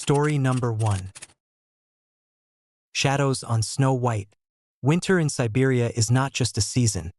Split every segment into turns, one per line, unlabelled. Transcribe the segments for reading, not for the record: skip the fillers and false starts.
Story number 1. Shadows on Snow White. Winter in Siberia is not just a season.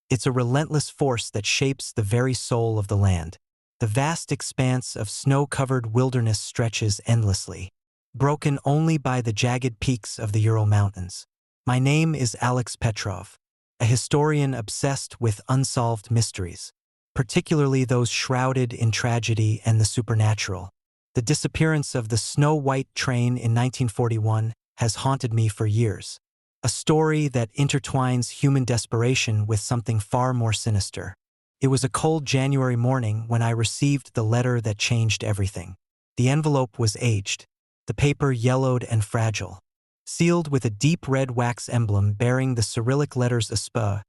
It's a relentless force that shapes the very soul of the land. The vast expanse of snow-covered wilderness stretches endlessly, broken only by the jagged peaks of the Ural Mountains. My name is Alex Petrov, a historian obsessed with unsolved mysteries, particularly those shrouded in tragedy and the supernatural. The disappearance of the Snow White train in 1941 has haunted me for years, a story that intertwines human desperation with something far more sinister. It was a cold January morning when I received the letter that changed everything. The envelope was aged, the paper yellowed and fragile, sealed with a deep red wax emblem bearing the Cyrillic letters SP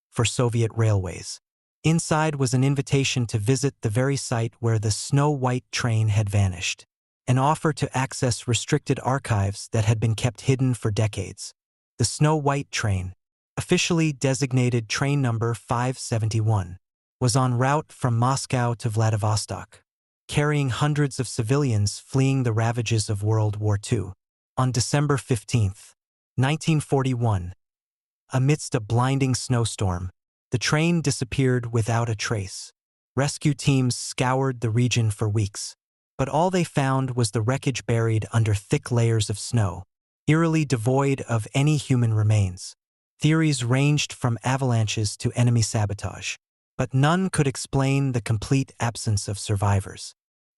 for Soviet Railways. Inside was an invitation to visit the very site where the Snow White train had vanished, an offer to access restricted archives that had been kept hidden for decades. The Snow White train, officially designated train number 571, was en route from Moscow to Vladivostok, carrying hundreds of civilians fleeing the ravages of World War II. On December 15, 1941, amidst a blinding snowstorm, the train disappeared without a trace. Rescue teams scoured the region for weeks, but all they found was the wreckage buried under thick layers of snow, eerily devoid of any human remains. Theories ranged from avalanches to enemy sabotage, but none could explain the complete absence of survivors.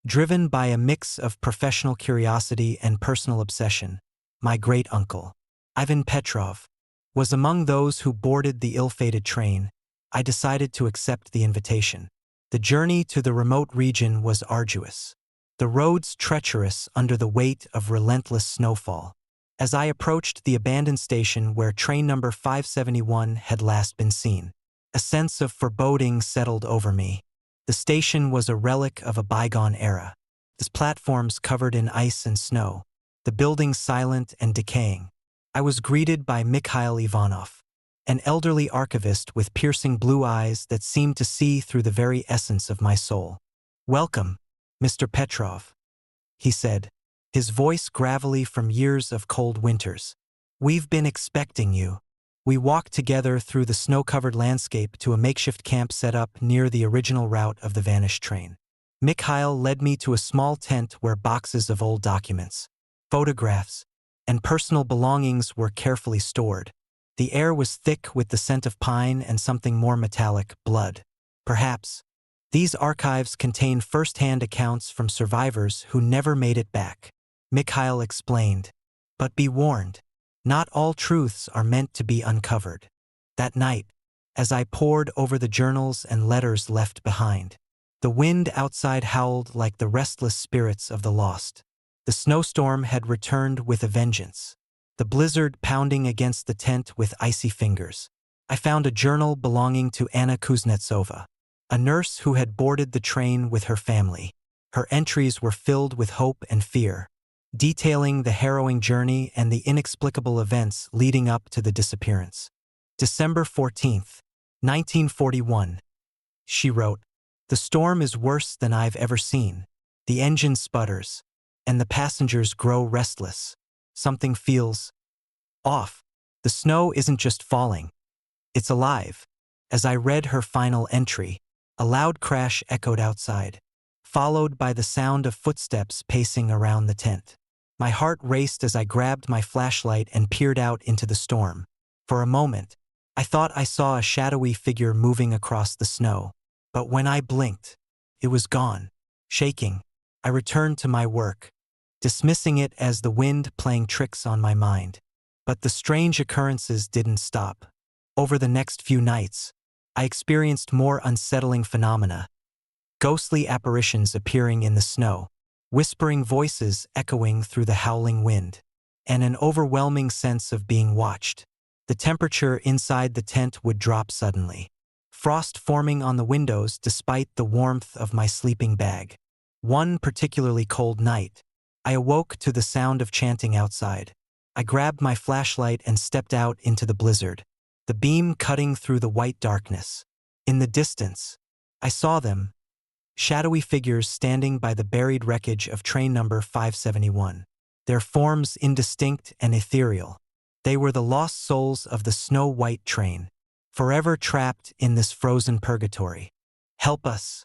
Driven by a mix of professional curiosity and personal obsession, my great-uncle, Ivan Petrov, was among those who boarded the ill-fated train. I decided to accept the invitation. The journey to the remote region was arduous, the roads treacherous under the weight of relentless snowfall. As I approached the abandoned station where train number 571 had last been seen, a sense of foreboding settled over me. The station was a relic of a bygone era, its platforms covered in ice and snow, the buildings silent and decaying. I was greeted by Mikhail Ivanov, an elderly archivist with piercing blue eyes that seemed to see through the very essence of my soul. "Welcome, Mr. Petrov," he said, his voice gravelly from years of cold winters. "We've been expecting you." We walked together through the snow-covered landscape to a makeshift camp set up near the original route of the vanished train. Mikhail led me to a small tent where boxes of old documents, photographs, and personal belongings were carefully stored. The air was thick with the scent of pine and something more metallic, blood. Perhaps these archives contain first-hand accounts from survivors who never made it back, Mikhail explained. But be warned, not all truths are meant to be uncovered. That night, as I pored over the journals and letters left behind, the wind outside howled like the restless spirits of the lost. The snowstorm had returned with a vengeance, the blizzard pounding against the tent with icy fingers. I found a journal belonging to Anna Kuznetsova, a nurse who had boarded the train with her family. Her entries were filled with hope and fear, detailing the harrowing journey and the inexplicable events leading up to the disappearance. December 14, 1941. She wrote, "The storm is worse than I've ever seen. The engine sputters, and the passengers grow restless. Something feels off. The snow isn't just falling, it's alive." As I read her final entry, a loud crash echoed outside, followed by the sound of footsteps pacing around the tent. My heart raced as I grabbed my flashlight and peered out into the storm. For a moment, I thought I saw a shadowy figure moving across the snow, but when I blinked, it was gone. Shaking, I returned to my work, dismissing it as the wind playing tricks on my mind. But the strange occurrences didn't stop. Over the next few nights, I experienced more unsettling phenomena. Ghostly apparitions appearing in the snow, whispering voices echoing through the howling wind, and an overwhelming sense of being watched. The temperature inside the tent would drop suddenly, frost forming on the windows despite the warmth of my sleeping bag. One particularly cold night, I awoke to the sound of chanting outside. I grabbed my flashlight and stepped out into the blizzard, the beam cutting through the white darkness. In the distance, I saw them, shadowy figures standing by the buried wreckage of train number 571. Their forms indistinct and ethereal. They were the lost souls of the snow-white train, forever trapped in this frozen purgatory. "Help us,"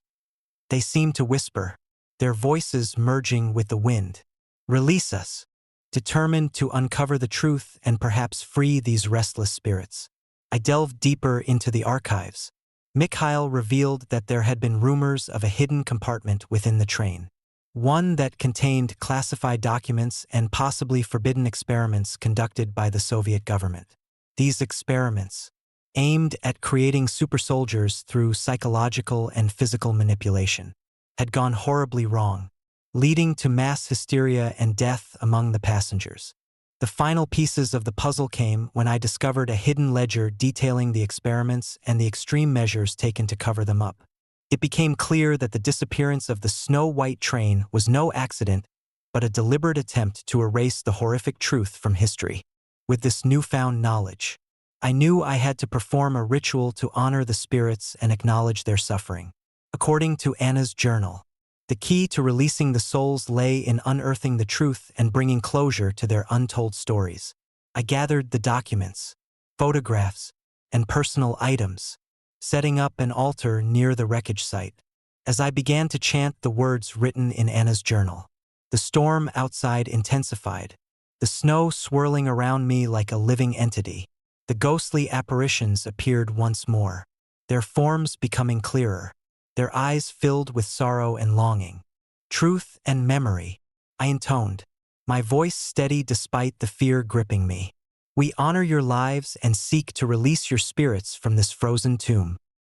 they seemed to whisper, their voices merging with the wind. "Release us," determined to uncover the truth and perhaps free these restless spirits. I delved deeper into the archives. Mikhail revealed that there had been rumors of a hidden compartment within the train, one that contained classified documents and possibly forbidden experiments conducted by the Soviet government. These experiments, aimed at creating super soldiers through psychological and physical manipulation, had gone horribly wrong, leading to mass hysteria and death among the passengers. The final pieces of the puzzle came when I discovered a hidden ledger detailing the experiments and the extreme measures taken to cover them up. It became clear that the disappearance of the snow-white train was no accident, but a deliberate attempt to erase the horrific truth from history. With this newfound knowledge, I knew I had to perform a ritual to honor the spirits and acknowledge their suffering. According to Anna's journal, the key to releasing the souls lay in unearthing the truth and bringing closure to their untold stories. I gathered the documents, photographs, and personal items, setting up an altar near the wreckage site. As I began to chant the words written in Anna's journal, the storm outside intensified, the snow swirling around me like a living entity. The ghostly apparitions appeared once more, their forms becoming clearer, their eyes filled with sorrow and longing. "Truth and memory," I intoned, my voice steady despite the fear gripping me. "We honor your lives and seek to release your spirits from this frozen tomb."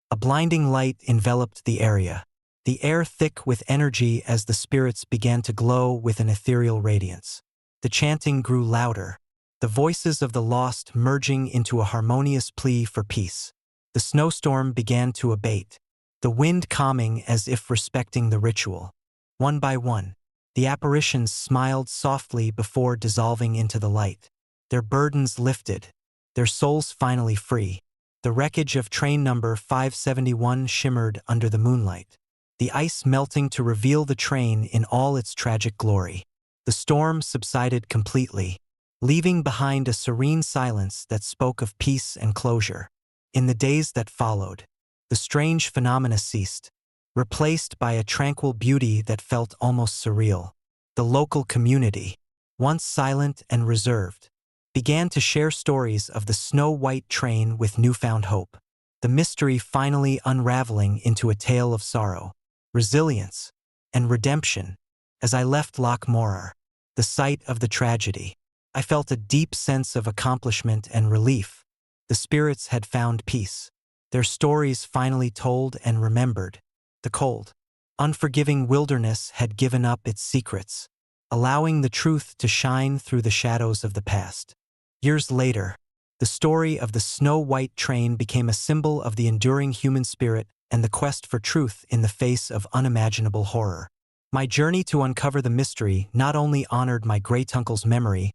A blinding light enveloped the area, the air thick with energy as the spirits began to glow with an ethereal radiance. The chanting grew louder, the voices of the lost merging into a harmonious plea for peace. The snowstorm began to abate, the wind calming as if respecting the ritual. One by one, the apparitions smiled softly before dissolving into the light. Their burdens lifted, their souls finally free. The wreckage of train number 571 shimmered under the moonlight, the ice melting to reveal the train in all its tragic glory. The storm subsided completely, leaving behind a serene silence that spoke of peace and closure. In the days that followed, the strange phenomena ceased, replaced by a tranquil beauty that felt almost surreal. The local community, once silent and reserved, began to share stories of the snow-white train with newfound hope, the mystery finally unraveling into a tale of sorrow, resilience, and redemption. As I left Loch Morar, the site of the tragedy, I felt a deep sense of accomplishment and relief. The spirits had found peace, their stories finally told and remembered. The cold, unforgiving wilderness had given up its secrets, allowing the truth to shine through the shadows of the past. Years later, the story of the snow-white train became a symbol of the enduring human spirit and the quest for truth in the face of unimaginable horror. My journey to uncover the mystery not only honored my great-uncle's memory,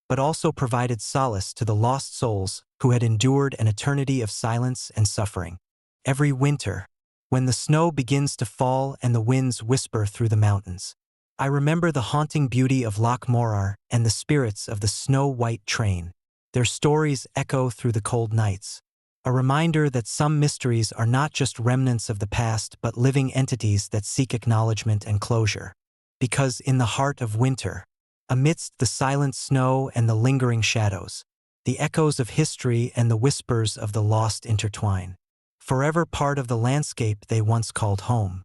but also provided solace to the lost souls who had endured an eternity of silence and suffering. Every winter, when the snow begins to fall and the winds whisper through the mountains, I remember the haunting beauty of Loch Morar and the spirits of the snow-white train. Their stories echo through the cold nights, a reminder that some mysteries are not just remnants of the past but living entities that seek acknowledgement and closure. Because in the heart of winter, amidst the silent snow and the lingering shadows, the echoes of history and the whispers of the lost intertwine, forever part of the landscape they once called home.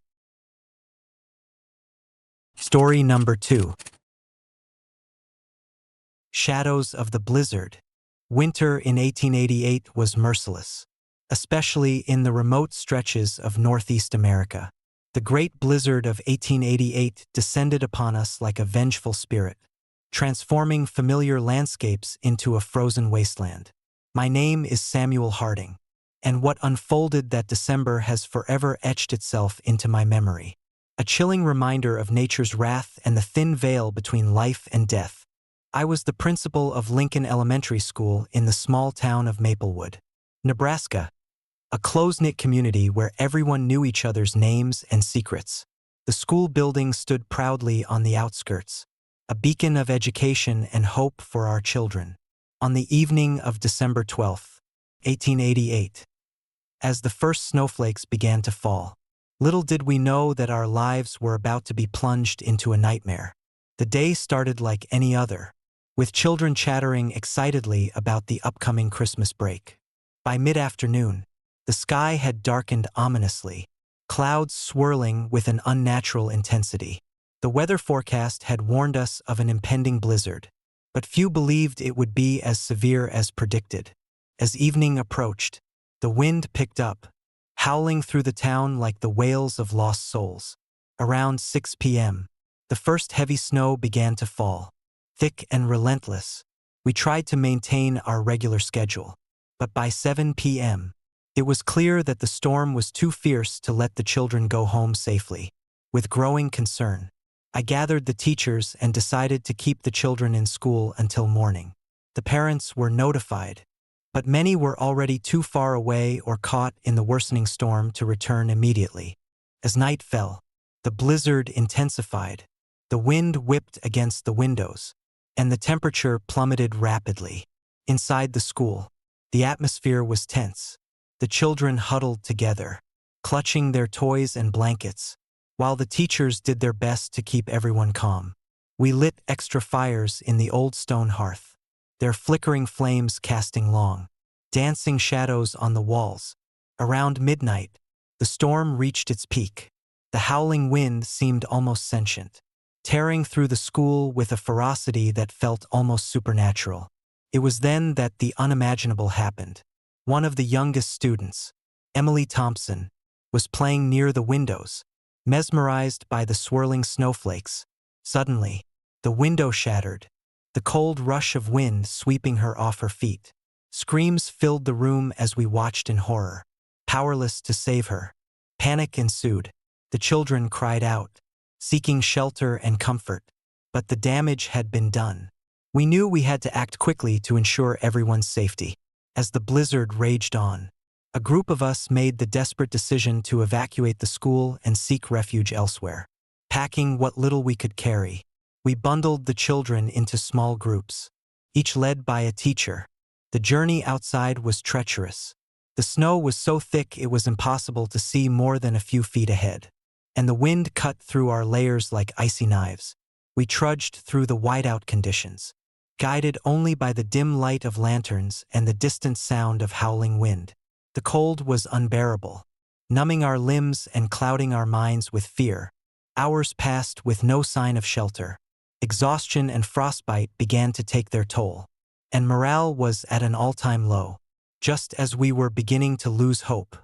Story number 2. Shadows of the Blizzard. Winter in 1888 was merciless, especially in the remote stretches of Northeast America. The Great Blizzard of 1888 descended upon us like a vengeful spirit, transforming familiar landscapes into a frozen wasteland. My name is Samuel Harding, and what unfolded that December has forever etched itself into my memory. A chilling reminder of nature's wrath and the thin veil between life and death. I was the principal of Lincoln Elementary School in the small town of Maplewood, Nebraska, a close-knit community where everyone knew each other's names and secrets. The school building stood proudly on the outskirts, a beacon of education and hope for our children. On the evening of December 12, 1888, as the first snowflakes began to fall, little did we know that our lives were about to be plunged into a nightmare. The day started like any other, with children chattering excitedly about the upcoming Christmas break. By mid-afternoon, the sky had darkened ominously, clouds swirling with an unnatural intensity. The weather forecast had warned us of an impending blizzard, but few believed it would be as severe as predicted. As evening approached, the wind picked up, howling through the town like the wails of lost souls. Around 6 p.m., the first heavy snow began to fall, thick and relentless. We tried to maintain our regular schedule, but by 7 p.m., it was clear that the storm was too fierce to let the children go home safely. With growing concern, I gathered the teachers and decided to keep the children in school until morning. The parents were notified, but many were already too far away or caught in the worsening storm to return immediately. As night fell, the blizzard intensified, the wind whipped against the windows, and the temperature plummeted rapidly. Inside the school, the atmosphere was tense. The children huddled together, clutching their toys and blankets, while the teachers did their best to keep everyone calm. We lit extra fires in the old stone hearth, their flickering flames casting long, dancing shadows on the walls. Around midnight, the storm reached its peak. The howling wind seemed almost sentient, tearing through the school with a ferocity that felt almost supernatural. It was then that the unimaginable happened. One of the youngest students, Emily Thompson, was playing near the windows, mesmerized by the swirling snowflakes. Suddenly, the window shattered, the cold rush of wind sweeping her off her feet. Screams filled the room as we watched in horror, powerless to save her. Panic ensued. The children cried out, seeking shelter and comfort, but the damage had been done. We knew we had to act quickly to ensure everyone's safety. As the blizzard raged on, a group of us made the desperate decision to evacuate the school and seek refuge elsewhere. Packing what little we could carry, we bundled the children into small groups, each led by a teacher. The journey outside was treacherous. The snow was so thick it was impossible to see more than a few feet ahead, and the wind cut through our layers like icy knives. We trudged through the whiteout conditions, guided only by the dim light of lanterns and the distant sound of howling wind. The cold was unbearable, numbing our limbs and clouding our minds with fear. Hours passed with no sign of shelter. Exhaustion and frostbite began to take their toll, and morale was at an all-time low. Just as we were beginning to lose hope,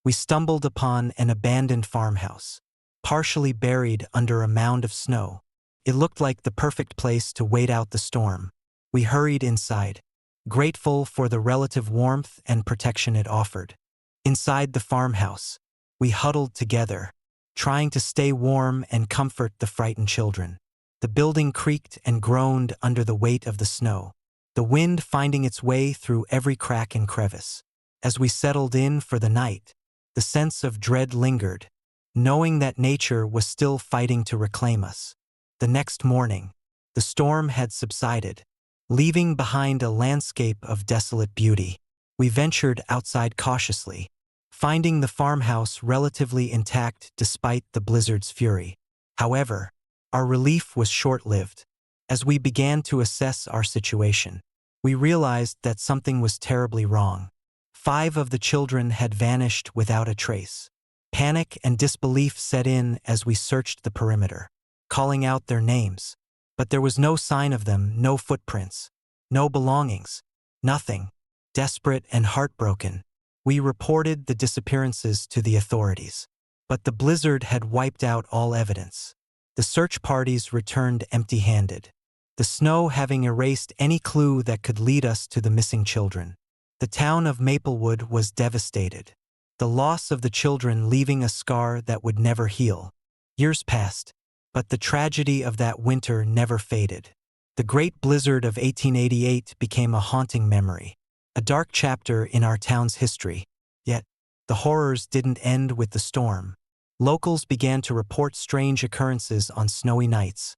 we stumbled upon an abandoned farmhouse, partially buried under a mound of snow. It looked like the perfect place to wait out the storm. We hurried inside, grateful for the relative warmth and protection it offered. Inside the farmhouse, we huddled together, trying to stay warm and comfort the frightened children. The building creaked and groaned under the weight of the snow, the wind finding its way through every crack and crevice. As we settled in for the night, the sense of dread lingered, knowing that nature was still fighting to reclaim us. The next morning, the storm had subsided, leaving behind a landscape of desolate beauty. We ventured outside cautiously, finding the farmhouse relatively intact despite the blizzard's fury. However, our relief was short-lived. As we began to assess our situation, we realized that something was terribly wrong. 5 of the children had vanished without a trace. Panic and disbelief set in as we searched the perimeter, calling out their names. But there was no sign of them, no footprints, no belongings, nothing. Desperate and heartbroken, we reported the disappearances to the authorities. But the blizzard had wiped out all evidence. The search parties returned empty-handed, the snow having erased any clue that could lead us to the missing children. The town of Maplewood was devastated, the loss of the children leaving a scar that would never heal. Years passed, but the tragedy of that winter never faded. The Great Blizzard of 1888 became a haunting memory, a dark chapter in our town's history. Yet, The horrors didn't end with the storm. Locals began to report strange occurrences on snowy nights,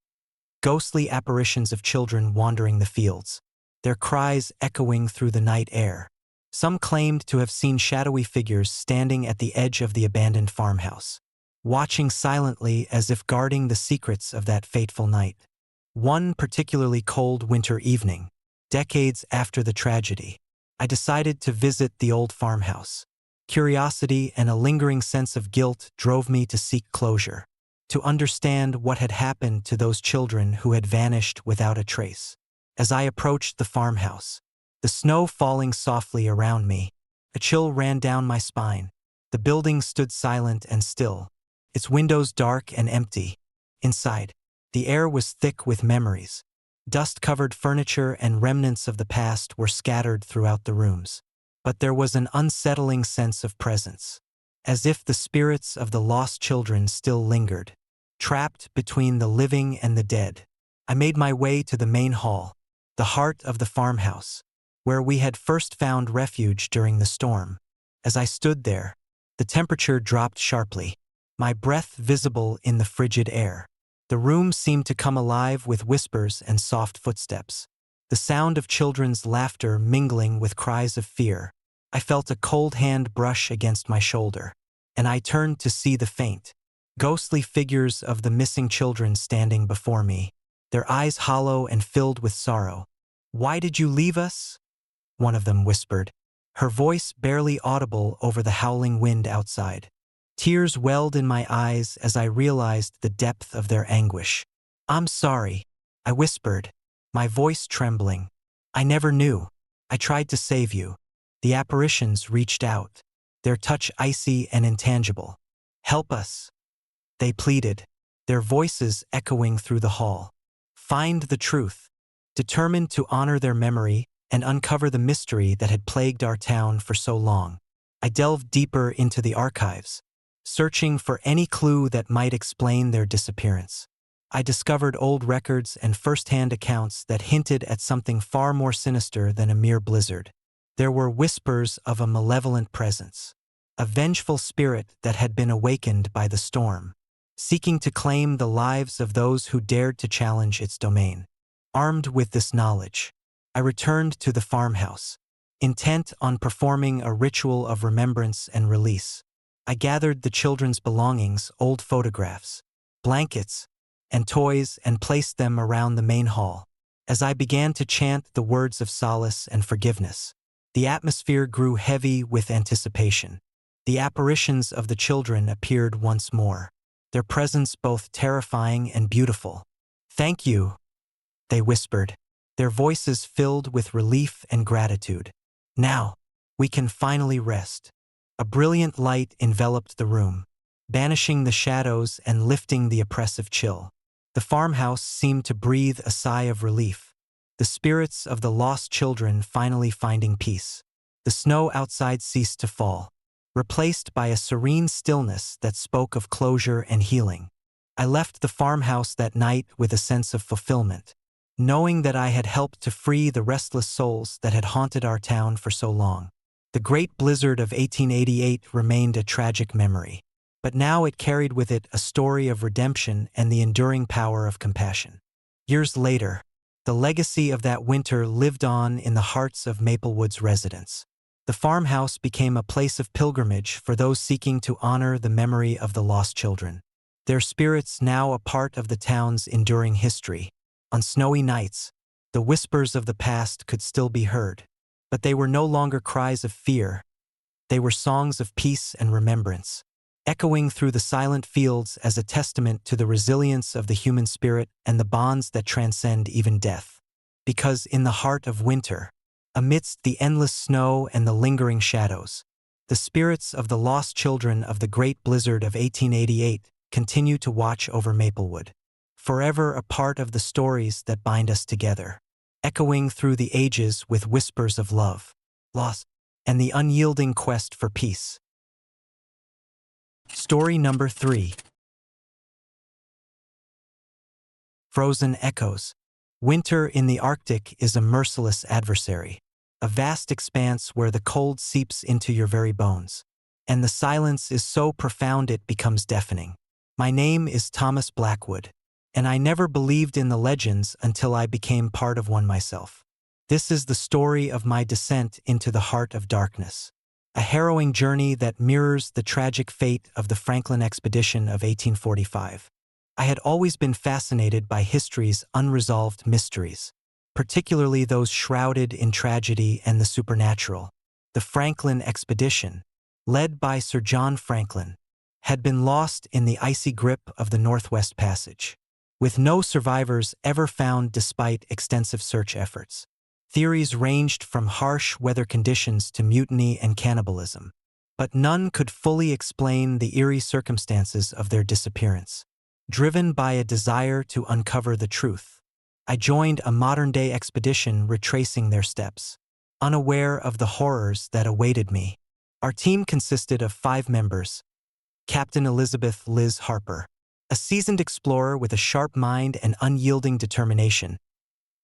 ghostly apparitions of children wandering the fields, their cries echoing through the night air. Some claimed to have seen shadowy figures standing at the edge of the abandoned farmhouse, watching silently as if guarding the secrets of that fateful night. One particularly cold winter evening, decades after the tragedy, I decided to visit the old farmhouse. Curiosity and a lingering sense of guilt drove me to seek closure, to understand what had happened to those children who had vanished without a trace. As I approached the farmhouse, the snow falling softly around me, a chill ran down my spine. The building stood silent and still, its windows dark and empty. Inside, the air was thick with memories. Dust-covered furniture and remnants of the past were scattered throughout the rooms. But there was an unsettling sense of presence, as if the spirits of the lost children still lingered, trapped between the living and the dead. I made my way to the main hall, the heart of the farmhouse, where we had first found refuge during the storm. As I stood there, the temperature dropped sharply, my breath visible in the frigid air. The room seemed to come alive with whispers and soft footsteps, the sound of children's laughter mingling with cries of fear. I felt a cold hand brush against my shoulder, and I turned to see the faint, ghostly figures of the missing children standing before me, their eyes hollow and filled with sorrow. "Why did you leave us?" one of them whispered, her voice barely audible over the howling wind outside. Tears welled in my eyes as I realized the depth of their anguish. "I'm sorry," I whispered, my voice trembling. "I never knew. I tried to save you." The apparitions reached out, their touch icy and intangible. "Help us," they pleaded, their voices echoing through the hall. "Find the truth." Determined to honor their memory and uncover the mystery that had plagued our town for so long, I delved deeper into the archives, searching for any clue that might explain their disappearance. I discovered old records and first-hand accounts that hinted at something far more sinister than a mere blizzard. There were whispers of a malevolent presence, a vengeful spirit that had been awakened by the storm, seeking to claim the lives of those who dared to challenge its domain. Armed with this knowledge, I returned to the farmhouse, intent on performing a ritual of remembrance and release. I gathered the children's belongings, old photographs, blankets, and toys, and placed them around the main hall. As I began to chant the words of solace and forgiveness, the atmosphere grew heavy with anticipation. The apparitions of the children appeared once more, their presence both terrifying and beautiful. "Thank you," they whispered, their voices filled with relief and gratitude. "Now, we can finally rest." A brilliant light enveloped the room, banishing the shadows and lifting the oppressive chill. The farmhouse seemed to breathe a sigh of relief, the spirits of the lost children finally finding peace. The snow outside ceased to fall, replaced by a serene stillness that spoke of closure and healing. I left the farmhouse that night with a sense of fulfillment, knowing that I had helped to free the restless souls that had haunted our town for so long. The great blizzard of 1888 remained a tragic memory, but now it carried with it a story of redemption and the enduring power of compassion. Years later, the legacy of that winter lived on in the hearts of Maplewood's residents. The farmhouse became a place of pilgrimage for those seeking to honor the memory of the lost children. Their spirits now a part of the town's enduring history. On snowy nights, the whispers of the past could still be heard, but they were no longer cries of fear. They were songs of peace and remembrance, echoing through the silent fields as a testament to the resilience of the human spirit and the bonds that transcend even death. Because in the heart of winter, amidst the endless snow and the lingering shadows, the spirits of the lost children of the great blizzard of 1888 continue to watch over Maplewood, forever a part of the stories that bind us together, echoing through the ages with whispers of love, loss, and the unyielding quest for peace. Story number 3. Frozen Echoes. Winter in the Arctic is a merciless adversary, a vast expanse where the cold seeps into your very bones. and the silence is so profound it becomes deafening. My name is Thomas Blackwood, and I never believed in the legends until I became part of one myself. This is the story of my descent into the heart of darkness, a harrowing journey that mirrors the tragic fate of the Franklin expedition of 1845. I had always been fascinated by history's unresolved mysteries, particularly those shrouded in tragedy and the supernatural. The Franklin expedition, led by Sir John Franklin, had been lost in the icy grip of the Northwest Passage, with no survivors ever found despite extensive search efforts. Theories ranged from harsh weather conditions to mutiny and cannibalism, but none could fully explain the eerie circumstances of their disappearance. Driven by a desire to uncover the truth, I joined a modern-day expedition retracing their steps, unaware of the horrors that awaited me. Our team consisted of 5 members: Captain Elizabeth Liz Harper, a seasoned explorer with a sharp mind and unyielding determination;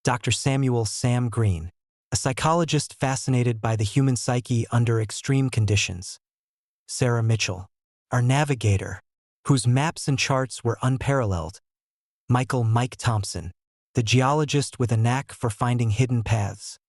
Dr. Samuel Sam Green, a psychologist fascinated by the human psyche under extreme conditions; Sarah Mitchell, our navigator, whose maps and charts were unparalleled; Michael Mike Thompson, the geologist with a knack for finding hidden paths;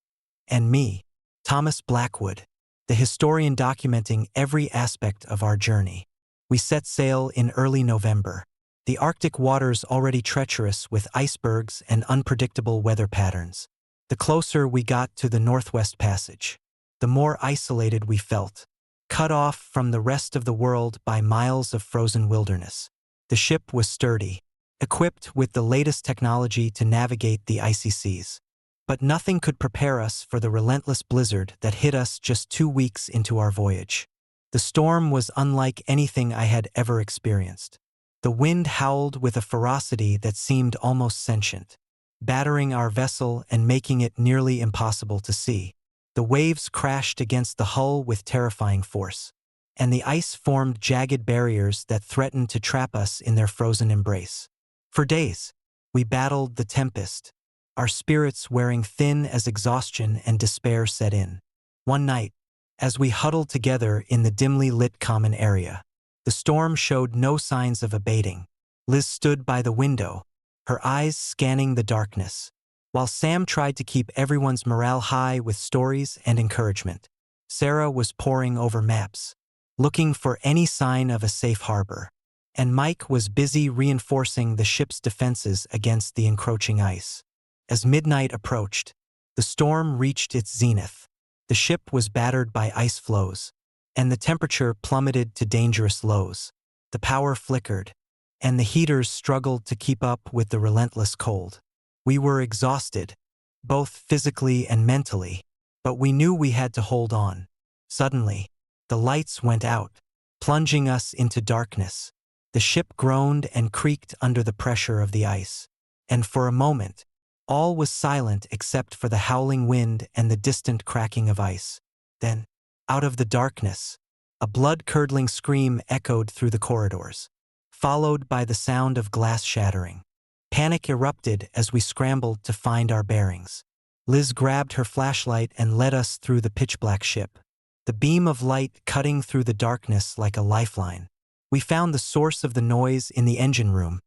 and me, Thomas Blackwood, the historian documenting every aspect of our journey. We set sail in early November, the Arctic waters already treacherous with icebergs and unpredictable weather patterns. The closer we got to the Northwest Passage, the more isolated we felt, cut off from the rest of the world by miles of frozen wilderness. The ship was sturdy, equipped with the latest technology to navigate the icy seas. But nothing could prepare us for the relentless blizzard that hit us just 2 weeks into our voyage. The storm was unlike anything I had ever experienced. The wind howled with a ferocity that seemed almost sentient, battering our vessel and making it nearly impossible to see. The waves crashed against the hull with terrifying force, and the ice formed jagged barriers that threatened to trap us in their frozen embrace. For days, we battled the tempest, our spirits wearing thin as exhaustion and despair set in. One night, as we huddled together in the dimly lit common area, the storm showed no signs of abating. Liz stood by the window, her eyes scanning the darkness, while Sam tried to keep everyone's morale high with stories and encouragement. Sarah was poring over maps, looking for any sign of a safe harbor, and Mike was busy reinforcing the ship's defenses against the encroaching ice. As midnight approached, the storm reached its zenith. The ship was battered by ice floes, and the temperature plummeted to dangerous lows. The power flickered, and the heaters struggled to keep up with the relentless cold. We were exhausted, both physically and mentally, but we knew we had to hold on. Suddenly, the lights went out, plunging us into darkness. The ship groaned and creaked under the pressure of the ice, and for a moment, all was silent except for the howling wind and the distant cracking of ice. Then, out of the darkness, a blood-curdling scream echoed through the corridors, followed by the sound of glass shattering. Panic erupted as we scrambled to find our bearings. Liz grabbed her flashlight and led us through the pitch-black ship, the beam of light cutting through the darkness like a lifeline. We found the source of the noise in the engine room.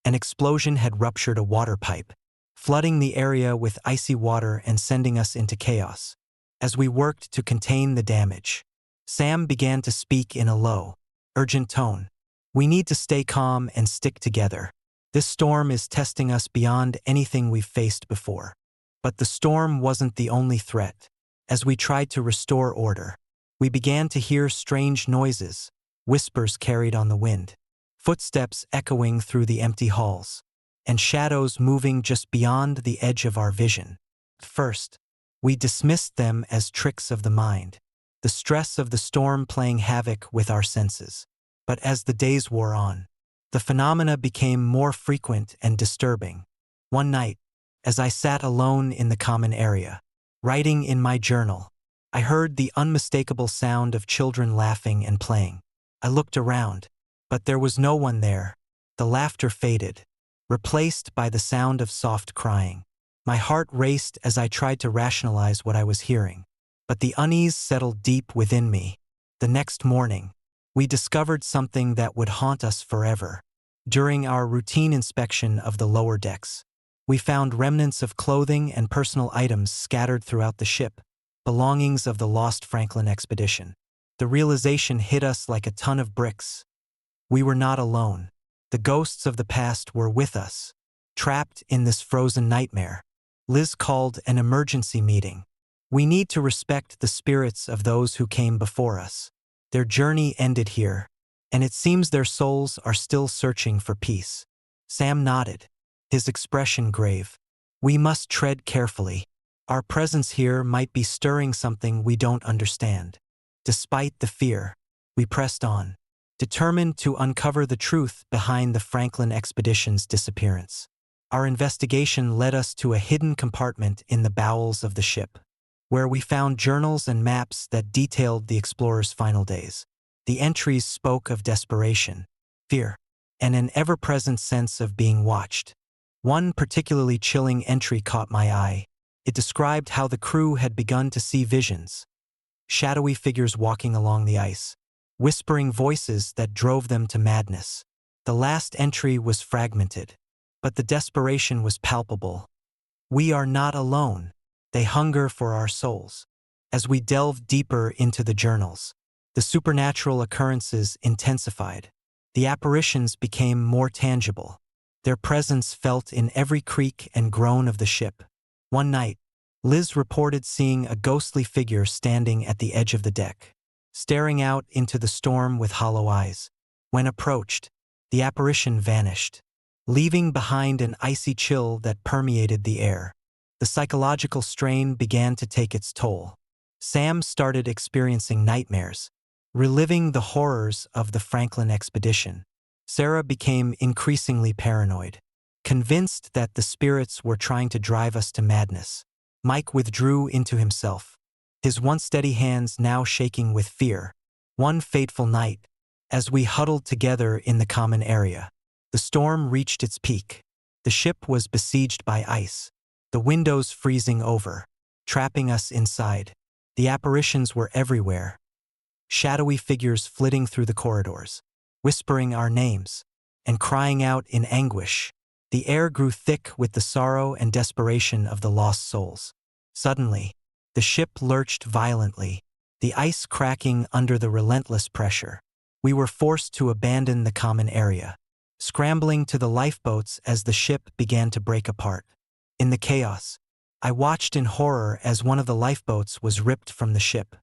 An explosion had ruptured a water pipe, flooding the area with icy water and sending us into chaos. As we worked to contain the damage, Sam began to speak in a low, urgent tone. "We need to stay calm and stick together. This storm is testing us beyond anything we've faced before." But the storm wasn't the only threat. As we tried to restore order, we began to hear strange noises, whispers carried on the wind, footsteps echoing through the empty halls, and shadows moving just beyond the edge of our vision. At first, we dismissed them as tricks of the mind, the stress of the storm playing havoc with our senses. But as the days wore on, the phenomena became more frequent and disturbing. One night, as I sat alone in the common area, writing in my journal, I heard the unmistakable sound of children laughing and playing. I looked around, but there was no one there. The laughter faded, replaced by the sound of soft crying. My heart raced as I tried to rationalize what I was hearing, but the unease settled deep within me. The next morning, we discovered something that would haunt us forever. During our routine inspection of the lower decks, we found remnants of clothing and personal items scattered throughout the ship, belongings of the lost Franklin expedition. The realization hit us like a ton of bricks. We were not alone. The ghosts of the past were with us, trapped in this frozen nightmare. Liz called an emergency meeting. We need to respect the spirits of those who came before us. Their journey ended here, and it seems their souls are still searching for peace. Sam nodded, his expression grave. We must tread carefully. Our presence here might be stirring something we don't understand. Despite the fear, we pressed on, determined to uncover the truth behind the Franklin expedition's disappearance. Our investigation led us to a hidden compartment in the bowels of the ship, where we found journals and maps that detailed the explorers' final days. The entries spoke of desperation, fear, and an ever-present sense of being watched. One particularly chilling entry caught my eye. It described how the crew had begun to see visions, shadowy figures walking along the ice, whispering voices that drove them to madness. The last entry was fragmented, but the desperation was palpable. We are not alone. They hunger for our souls. As we delved deeper into the journals, the supernatural occurrences intensified. The apparitions became more tangible, their presence felt in every creak and groan of the ship. One night, Liz reported seeing a ghostly figure standing at the edge of the deck, staring out into the storm with hollow eyes. When approached, the apparition vanished, leaving behind an icy chill that permeated the air. The psychological strain began to take its toll. Sam started experiencing nightmares, reliving the horrors of the Franklin expedition. Sarah became increasingly paranoid, convinced that the spirits were trying to drive us to madness. Mike withdrew into himself, his once steady hands now shaking with fear. One fateful night, as we huddled together in the common area, the storm reached its peak. The ship was besieged by ice, the windows freezing over, trapping us inside. The apparitions were everywhere, shadowy figures flitting through the corridors, whispering our names, and crying out in anguish. The air grew thick with the sorrow and desperation of the lost souls. Suddenly, the ship lurched violently, the ice cracking under the relentless pressure. We were forced to abandon the common area, scrambling to the lifeboats as the ship began to break apart. In the chaos, I watched in horror as one of the lifeboats was ripped from the ship,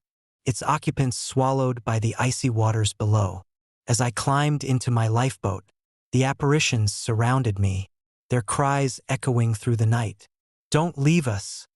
its occupants swallowed by the icy waters below. As I climbed into my lifeboat, the apparitions surrounded me, their cries echoing through the night. "Don't leave us,"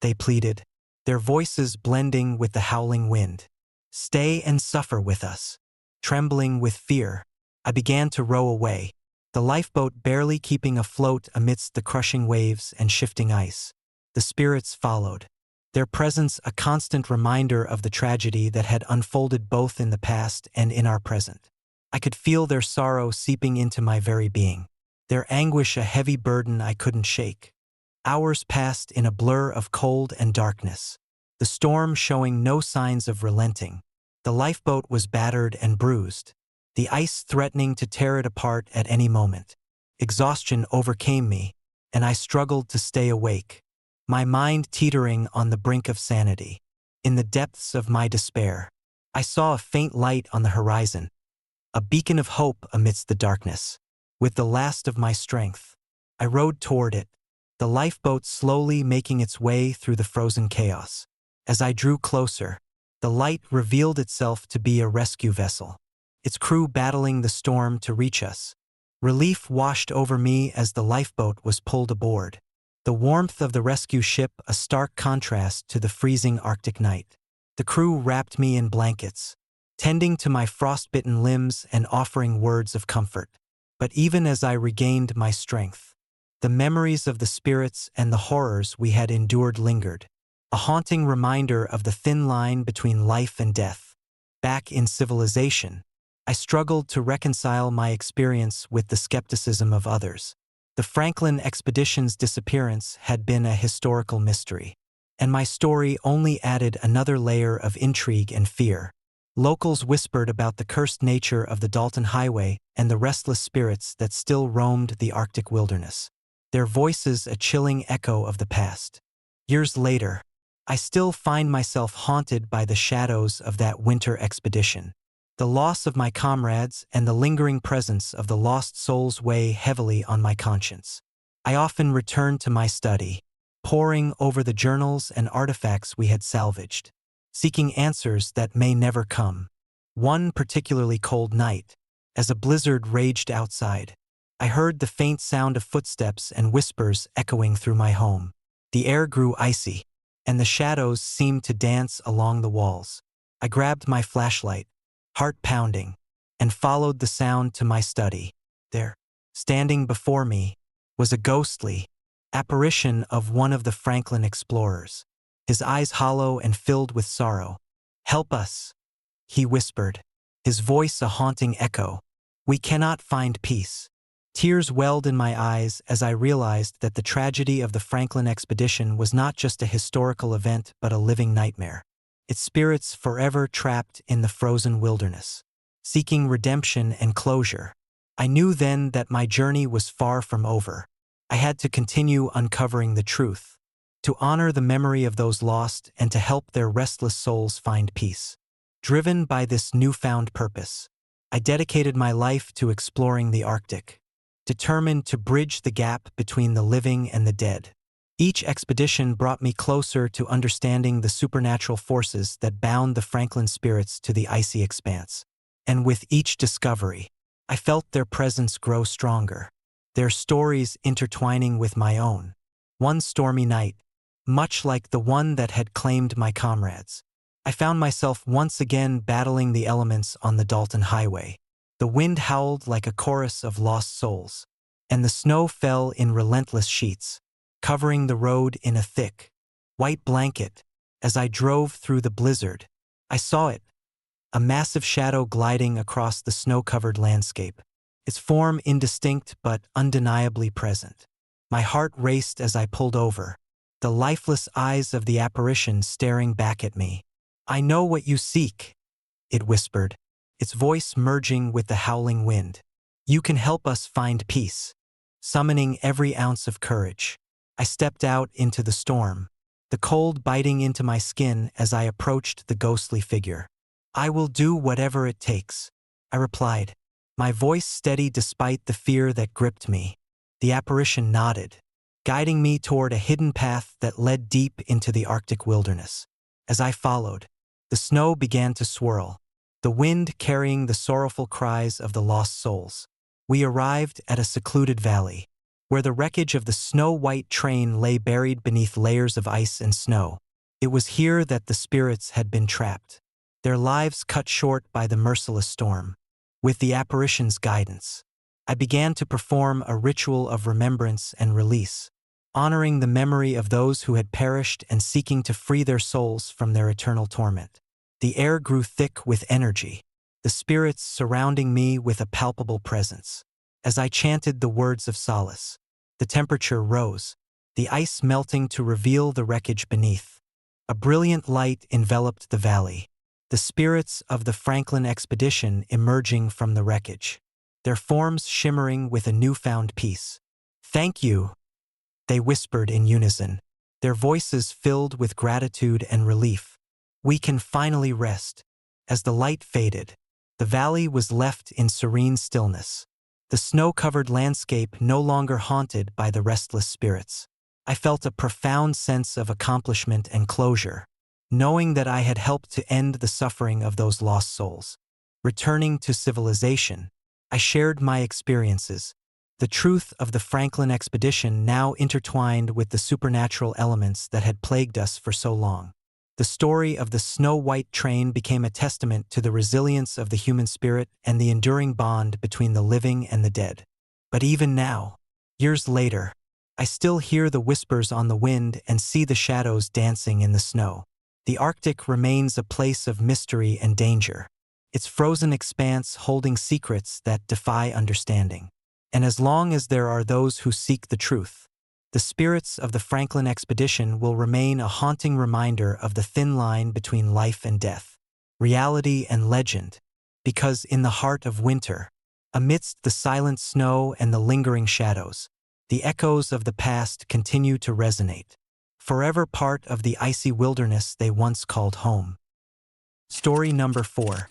they pleaded, their voices blending with the howling wind. "Stay and suffer with us." Trembling with fear, I began to row away, the lifeboat barely keeping afloat amidst the crushing waves and shifting ice. The spirits followed, their presence a constant reminder of the tragedy that had unfolded both in the past and in our present. I could feel their sorrow seeping into my very being, their anguish a heavy burden I couldn't shake. Hours passed in a blur of cold and darkness, the storm showing no signs of relenting. The lifeboat was battered and bruised, the ice threatening to tear it apart at any moment. Exhaustion overcame me, and I struggled to stay awake, my mind teetering on the brink of sanity. In the depths of my despair, I saw a faint light on the horizon, a beacon of hope amidst the darkness. With the last of my strength, I rowed toward it, the lifeboat slowly making its way through the frozen chaos. As I drew closer, the light revealed itself to be a rescue vessel, its crew battling the storm to reach us. Relief washed over me as the lifeboat was pulled aboard, the warmth of the rescue ship a stark contrast to the freezing Arctic night. The crew wrapped me in blankets, tending to my frostbitten limbs and offering words of comfort. But even as I regained my strength, the memories of the spirits and the horrors we had endured lingered, a haunting reminder of the thin line between life and death. Back in civilization, I struggled to reconcile my experience with the skepticism of others. The Franklin expedition's disappearance had been a historical mystery, and my story only added another layer of intrigue and fear. Locals whispered about the cursed nature of the Dalton Highway and the restless spirits that still roamed the Arctic wilderness, their voices a chilling echo of the past. Years later, I still find myself haunted by the shadows of that winter expedition. The loss of my comrades and the lingering presence of the lost souls weigh heavily on my conscience. I often return to my study, poring over the journals and artifacts we had salvaged, seeking answers that may never come. One particularly cold night, as a blizzard raged outside, I heard the faint sound of footsteps and whispers echoing through my home. The air grew icy, and the shadows seemed to dance along the walls. I grabbed my flashlight, heart pounding, and followed the sound to my study. There, standing before me, was a ghostly apparition of one of the Franklin explorers, his eyes hollow and filled with sorrow. "Help us," he whispered, his voice a haunting echo. "We cannot find peace." Tears welled in my eyes as I realized that the tragedy of the Franklin expedition was not just a historical event but a living nightmare, its spirits forever trapped in the frozen wilderness, seeking redemption and closure. I knew then that my journey was far from over. I had to continue uncovering the truth, to honor the memory of those lost and to help their restless souls find peace. Driven by this newfound purpose, I dedicated my life to exploring the Arctic, determined to bridge the gap between the living and the dead. Each expedition brought me closer to understanding the supernatural forces that bound the Franklin spirits to the icy expanse. And with each discovery, I felt their presence grow stronger, their stories intertwining with my own. One stormy night, much like the one that had claimed my comrades, I found myself once again battling the elements on the Dalton Highway. The wind howled like a chorus of lost souls, and the snow fell in relentless sheets, covering the road in a thick, white blanket. As I drove through the blizzard, I saw it, a massive shadow gliding across the snow-covered landscape, its form indistinct but undeniably present. My heart raced as I pulled over, the lifeless eyes of the apparition staring back at me. "I know what you seek," it whispered, its voice merging with the howling wind. "You can help us find peace." Summoning every ounce of courage, I stepped out into the storm, the cold biting into my skin as I approached the ghostly figure. "I will do whatever it takes," I replied, my voice steady despite the fear that gripped me. The apparition nodded, guiding me toward a hidden path that led deep into the Arctic wilderness. As I followed, the snow began to swirl, the wind carrying the sorrowful cries of the lost souls. We arrived at a secluded valley, where the wreckage of the snow-white train lay buried beneath layers of ice and snow. It was here that the spirits had been trapped, their lives cut short by the merciless storm. With the apparition's guidance, I began to perform a ritual of remembrance and release, honoring the memory of those who had perished and seeking to free their souls from their eternal torment. The air grew thick with energy, the spirits surrounding me with a palpable presence. As I chanted the words of solace, the temperature rose, the ice melting to reveal the wreckage beneath. A brilliant light enveloped the valley, the spirits of the Franklin expedition emerging from the wreckage, their forms shimmering with a newfound peace. "Thank you," they whispered in unison, their voices filled with gratitude and relief. "We can finally rest." As the light faded, the valley was left in serene stillness, the snow-covered landscape no longer haunted by the restless spirits. I felt a profound sense of accomplishment and closure, knowing that I had helped to end the suffering of those lost souls. Returning to civilization, I shared my experiences, the truth of the Franklin expedition now intertwined with the supernatural elements that had plagued us for so long. The story of the snow-white train became a testament to the resilience of the human spirit and the enduring bond between the living and the dead. But even now, years later, I still hear the whispers on the wind and see the shadows dancing in the snow. The Arctic remains a place of mystery and danger, its frozen expanse holding secrets that defy understanding. And as long as there are those who seek the truth, the spirits of the Franklin expedition will remain a haunting reminder of the thin line between life and death. reality and legend, because in the heart of winter, amidst the silent snow and the lingering shadows, the echoes of the past continue to resonate, forever part of the icy wilderness they once called home. Story number 4.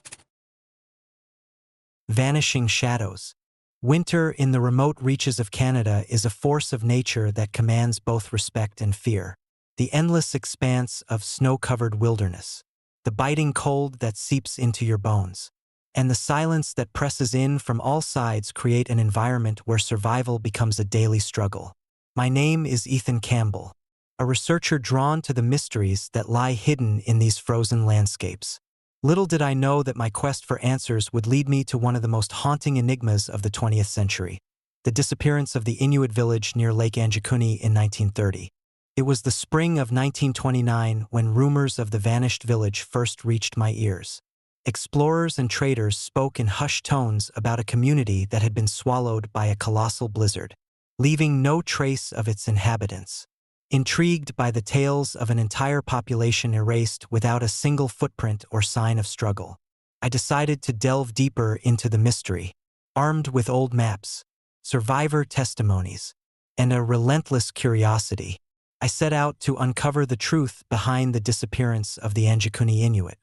Vanishing Shadows. Winter in the remote reaches of Canada is a force of nature that commands both respect and fear. The endless expanse of snow-covered wilderness, the biting cold that seeps into your bones, and the silence that presses in from all sides create an environment where survival becomes a daily struggle. My name is Ethan Campbell, a researcher drawn to the mysteries that lie hidden in these frozen landscapes. Little did I know that my quest for answers would lead me to one of the most haunting enigmas of the 20th century, the disappearance of the Inuit village near Lake Anjikuni in 1930. It was the spring of 1929 when rumors of the vanished village first reached my ears. Explorers and traders spoke in hushed tones about a community that had been swallowed by a colossal blizzard, leaving no trace of its inhabitants. Intrigued by the tales of an entire population erased without a single footprint or sign of struggle, I decided to delve deeper into the mystery. Armed with old maps, survivor testimonies, and a relentless curiosity, I set out to uncover the truth behind the disappearance of the Anjikuni Inuit.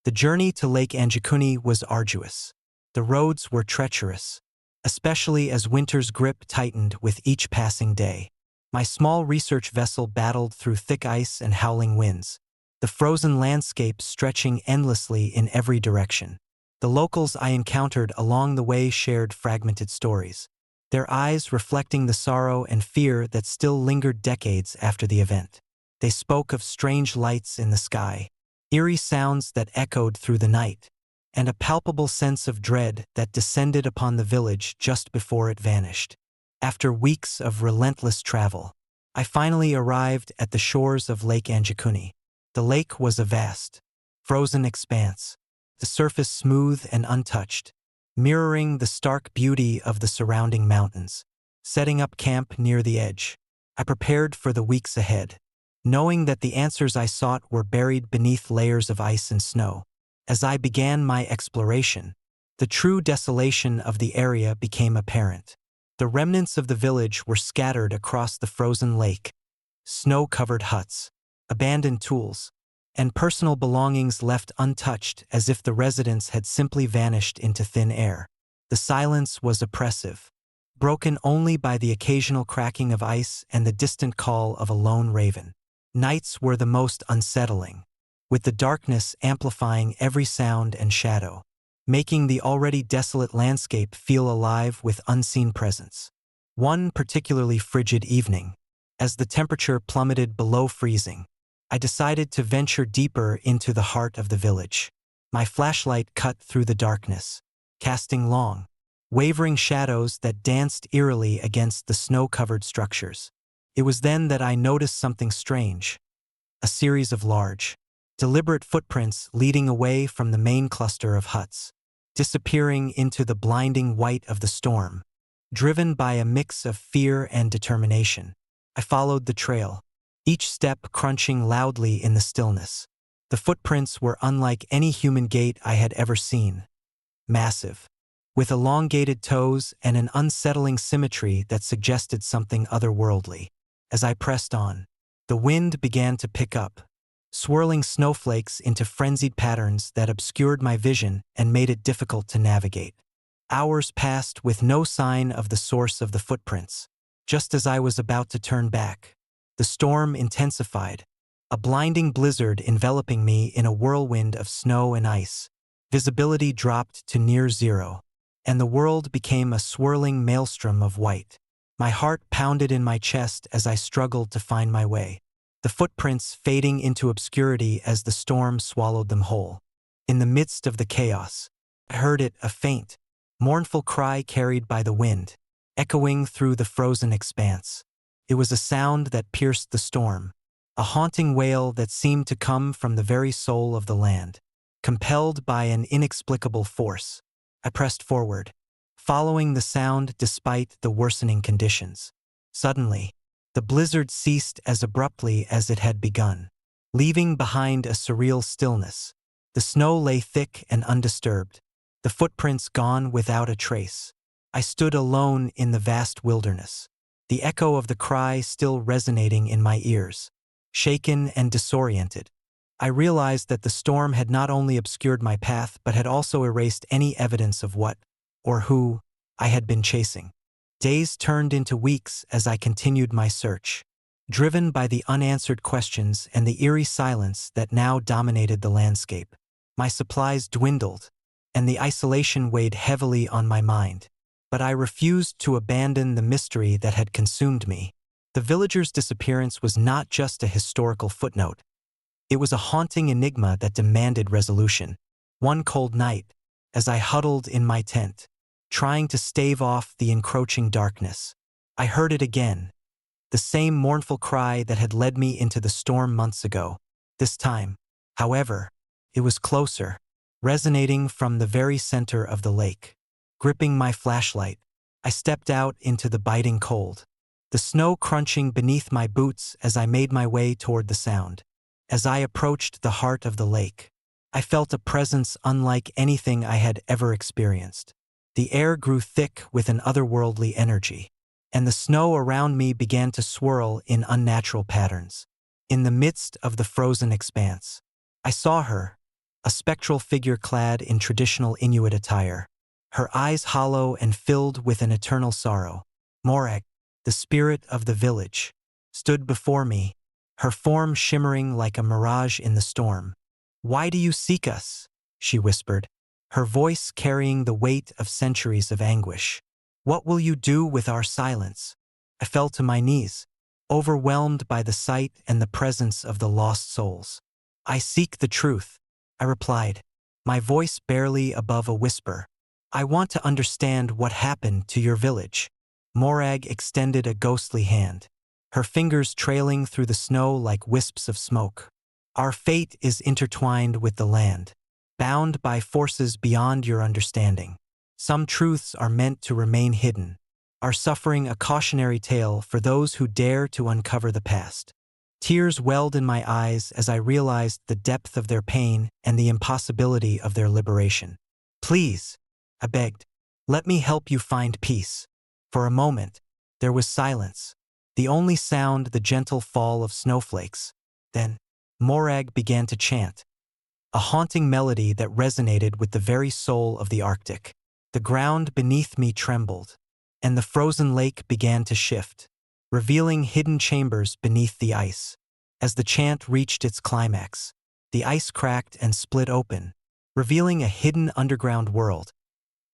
The journey to Lake Anjikuni was arduous. The roads were treacherous, especially as winter's grip tightened with each passing day. My small research vessel battled through thick ice and howling winds, the frozen landscape stretching endlessly in every direction. The locals I encountered along the way shared fragmented stories, their eyes reflecting the sorrow and fear that still lingered decades after the event. They spoke of strange lights in the sky, eerie sounds that echoed through the night, and a palpable sense of dread that descended upon the village just before it vanished. After weeks of relentless travel, I finally arrived at the shores of Lake Anjikuni. The lake was a vast, frozen expanse, the surface smooth and untouched, mirroring the stark beauty of the surrounding mountains. Setting up camp near the edge, I prepared for the weeks ahead, knowing that the answers I sought were buried beneath layers of ice and snow. As I began my exploration, the true desolation of the area became apparent. The remnants of the village were scattered across the frozen lake, snow-covered huts, abandoned tools, and personal belongings left untouched as if the residents had simply vanished into thin air. The silence was oppressive, broken only by the occasional cracking of ice and the distant call of a lone raven. Nights were the most unsettling, with the darkness amplifying every sound and shadow, making the already desolate landscape feel alive with unseen presence. One particularly frigid evening, as the temperature plummeted below freezing, I decided to venture deeper into the heart of the village. My flashlight cut through the darkness, casting long, wavering shadows that danced eerily against the snow-covered structures. It was then that I noticed something strange, a series of large, deliberate footprints leading away from the main cluster of huts, disappearing into the blinding white of the storm. Driven by a mix of fear and determination, I followed the trail, each step crunching loudly in the stillness. The footprints were unlike any human gait I had ever seen. Massive, with elongated toes and an unsettling symmetry that suggested something otherworldly. As I pressed on, the wind began to pick up, swirling snowflakes into frenzied patterns that obscured my vision and made it difficult to navigate. Hours passed with no sign of the source of the footprints. Just as I was about to turn back, the storm intensified, a blinding blizzard enveloping me in a whirlwind of snow and ice. Visibility dropped to near zero, and the world became a swirling maelstrom of white. My heart pounded in my chest as I struggled to find my way, the footprints fading into obscurity as the storm swallowed them whole. In the midst of the chaos, I heard it, a faint, mournful cry carried by the wind, echoing through the frozen expanse. It was a sound that pierced the storm, a haunting wail that seemed to come from the very soul of the land. Compelled by an inexplicable force, I pressed forward, following the sound despite the worsening conditions. Suddenly, the blizzard ceased as abruptly as it had begun, leaving behind a surreal stillness, The snow lay thick and undisturbed, the footprints gone without a trace. I stood alone in the vast wilderness, the echo of the cry still resonating in my ears. Shaken and disoriented, I realized that the storm had not only obscured my path but had also erased any evidence of what, or who, I had been chasing. Days turned into weeks as I continued my search, driven by the unanswered questions and the eerie silence that now dominated the landscape. My supplies dwindled, and the isolation weighed heavily on my mind. But I refused to abandon the mystery that had consumed me. The villager's disappearance was not just a historical footnote. It was a haunting enigma that demanded resolution. One cold night, as I huddled in my tent, trying to stave off the encroaching darkness, I heard it again, the same mournful cry that had led me into the storm months ago. This time, however, it was closer, resonating from the very center of the lake. Gripping my flashlight, I stepped out into the biting cold, the snow crunching beneath my boots as I made my way toward the sound. As I approached the heart of the lake, I felt a presence unlike anything I had ever experienced. The air grew thick with an otherworldly energy, and the snow around me began to swirl in unnatural patterns. In the midst of the frozen expanse, I saw her, a spectral figure clad in traditional Inuit attire, her eyes hollow and filled with an eternal sorrow. Morag, the spirit of the village, stood before me, her form shimmering like a mirage in the storm. "Why do you seek us?" she whispered, her voice carrying the weight of centuries of anguish. "What will you do with our silence?" I fell to my knees, overwhelmed by the sight and the presence of the lost souls. "I seek the truth," I replied, my voice barely above a whisper. "I want to understand what happened to your village." Morag extended a ghostly hand, her fingers trailing through the snow like wisps of smoke. "Our fate is intertwined with the land, bound by forces beyond your understanding. Some truths are meant to remain hidden, our suffering a cautionary tale for those who dare to uncover the past." Tears welled in my eyes as I realized the depth of their pain and the impossibility of their liberation. "Please," I begged, "let me help you find peace." For a moment, there was silence, the only sound the gentle fall of snowflakes. Then, Morag began to chant, a haunting melody that resonated with the very soul of the Arctic. The ground beneath me trembled, and the frozen lake began to shift, revealing hidden chambers beneath the ice. As the chant reached its climax, the ice cracked and split open, revealing a hidden underground world,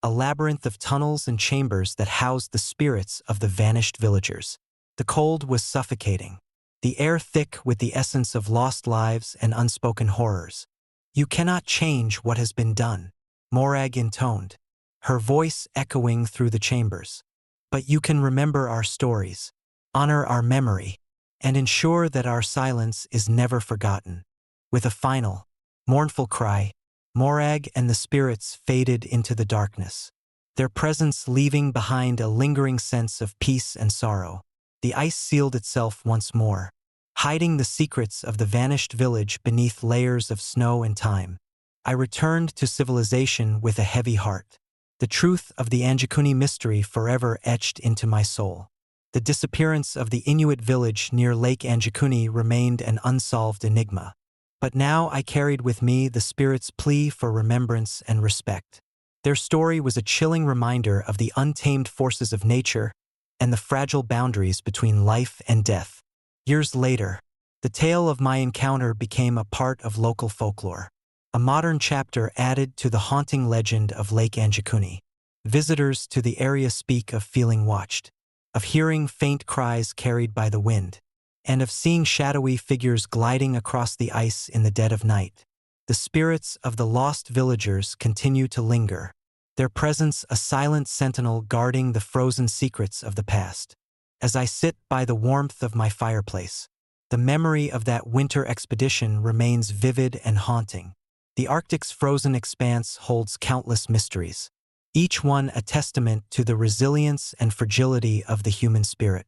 a labyrinth of tunnels and chambers that housed the spirits of the vanished villagers. The cold was suffocating, the air thick with the essence of lost lives and unspoken horrors. "You cannot change what has been done," Morag intoned, her voice echoing through the chambers. "But you can remember our stories, honor our memory, and ensure that our silence is never forgotten." With a final, mournful cry, Morag and the spirits faded into the darkness, their presence leaving behind a lingering sense of peace and sorrow. The ice sealed itself once more, hiding the secrets of the vanished village beneath layers of snow and time. I returned to civilization with a heavy heart, the truth of the Anjikuni mystery forever etched into my soul. The disappearance of the Inuit village near Lake Anjikuni remained an unsolved enigma. But now I carried with me the spirits' plea for remembrance and respect. Their story was a chilling reminder of the untamed forces of nature and the fragile boundaries between life and death. Years later, the tale of my encounter became a part of local folklore, a modern chapter added to the haunting legend of Lake Anjikuni. Visitors to the area speak of feeling watched, of hearing faint cries carried by the wind, and of seeing shadowy figures gliding across the ice in the dead of night. The spirits of the lost villagers continue to linger, their presence a silent sentinel guarding the frozen secrets of the past. As I sit by the warmth of my fireplace, the memory of that winter expedition remains vivid and haunting. The Arctic's frozen expanse holds countless mysteries, each one a testament to the resilience and fragility of the human spirit.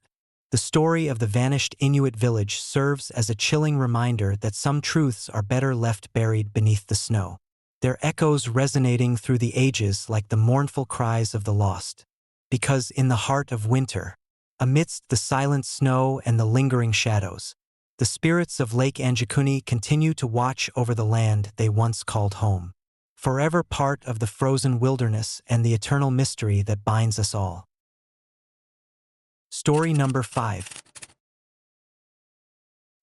The story of the vanished Inuit village serves as a chilling reminder that some truths are better left buried beneath the snow, their echoes resonating through the ages like the mournful cries of the lost. Because in the heart of winter, amidst the silent snow and the lingering shadows, the spirits of Lake Anjikuni continue to watch over the land they once called home, forever part of the frozen wilderness and the eternal mystery that binds us all. Story number 5.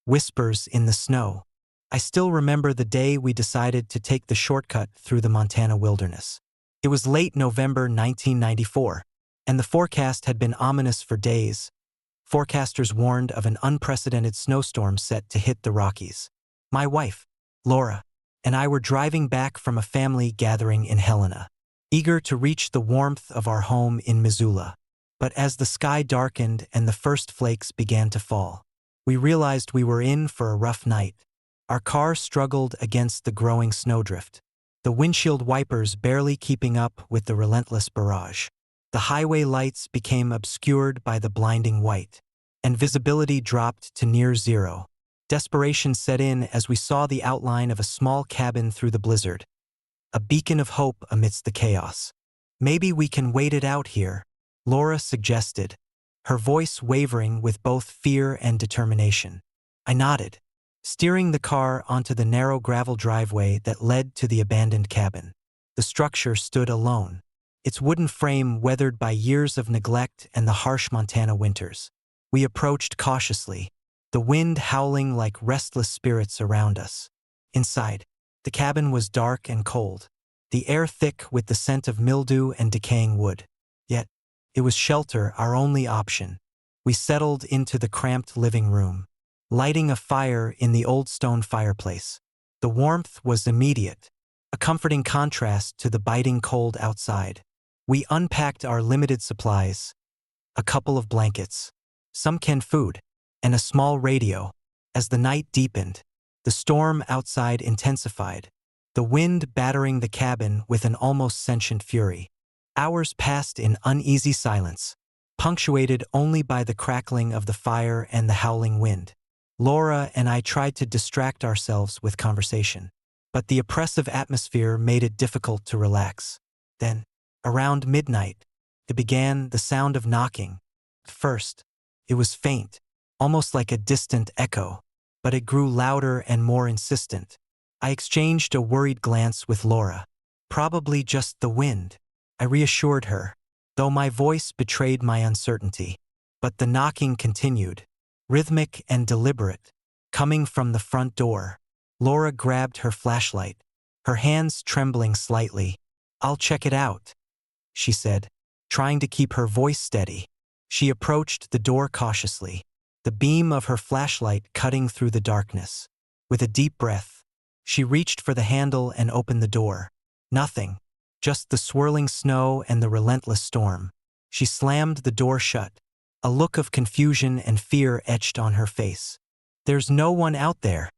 Whispers in the Snow. I still remember the day we decided to take the shortcut through the Montana wilderness. It was late November 1994, and the forecast had been ominous for days. Forecasters warned of an unprecedented snowstorm set to hit the Rockies. My wife, Laura, and I were driving back from a family gathering in Helena, eager to reach the warmth of our home in Missoula. But as the sky darkened and the first flakes began to fall, we realized we were in for a rough night. Our car struggled against the growing snowdrift, the windshield wipers barely keeping up with the relentless barrage. The highway lights became obscured by the blinding white, and visibility dropped to near zero. Desperation set in as we saw the outline of a small cabin through the blizzard, a beacon of hope amidst the chaos. "Maybe we can wait it out here," Laura suggested, her voice wavering with both fear and determination. I nodded, steering the car onto the narrow gravel driveway that led to the abandoned cabin. The structure stood alone, its wooden frame weathered by years of neglect and the harsh Montana winters. We approached cautiously, the wind howling like restless spirits around us. Inside, the cabin was dark and cold, the air thick with the scent of mildew and decaying wood. Yet, it was shelter our only option. We settled into the cramped living room, lighting a fire in the old stone fireplace. The warmth was immediate, a comforting contrast to the biting cold outside. We unpacked our limited supplies, a couple of blankets, some canned food, and a small radio. As the night deepened, the storm outside intensified, the wind battering the cabin with an almost sentient fury. Hours passed in uneasy silence, punctuated only by the crackling of the fire and the howling wind. Laura and I tried to distract ourselves with conversation, but the oppressive atmosphere made it difficult to relax. Then, around midnight, it began the sound of knocking. At first, it was faint, almost like a distant echo, but it grew louder and more insistent. I exchanged a worried glance with Laura. Probably just the wind, I reassured her, though my voice betrayed my uncertainty. But the knocking continued, rhythmic and deliberate, coming from the front door. Laura grabbed her flashlight, her hands trembling slightly. "I'll check it out," she said, trying to keep her voice steady. She approached the door cautiously, the beam of her flashlight cutting through the darkness. With a deep breath, she reached for the handle and opened the door. Nothing. Just the swirling snow and the relentless storm. She slammed the door shut, a look of confusion and fear etched on her face. "There's no one out there,"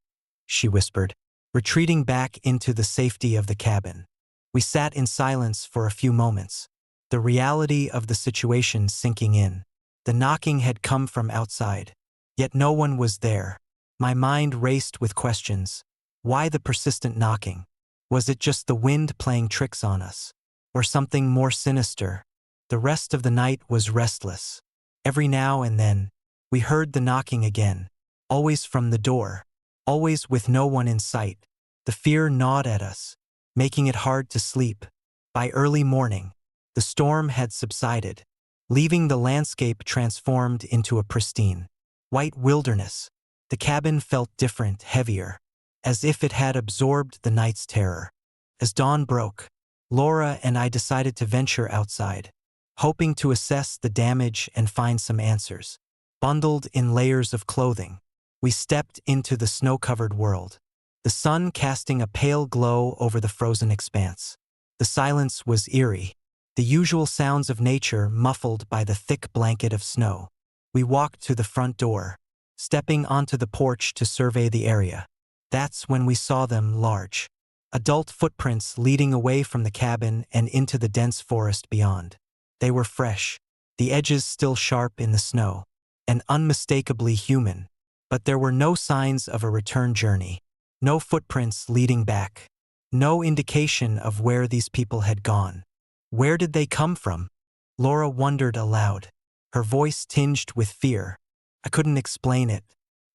she whispered, retreating back into the safety of the cabin. We sat in silence for a few moments, the reality of the situation sinking in. The knocking had come from outside, yet no one was there. My mind raced with questions. Why the persistent knocking? Was it just the wind playing tricks on us? Or something more sinister? The rest of the night was restless. Every now and then, we heard the knocking again, always from the door, always with no one in sight. The fear gnawed at us, making it hard to sleep. By early morning, the storm had subsided, leaving the landscape transformed into a pristine, white wilderness. The cabin felt different, heavier, as if it had absorbed the night's terror. As dawn broke, Laura and I decided to venture outside, hoping to assess the damage and find some answers. Bundled in layers of clothing, we stepped into the snow-covered world, the sun casting a pale glow over the frozen expanse. The silence was eerie, the usual sounds of nature muffled by the thick blanket of snow. We walked to the front door, stepping onto the porch to survey the area. That's when we saw them, large, adult footprints leading away from the cabin and into the dense forest beyond. They were fresh, the edges still sharp in the snow, and unmistakably human. But there were no signs of a return journey, no footprints leading back, no indication of where these people had gone. Where did they come from? Laura wondered aloud, her voice tinged with fear. I couldn't explain it.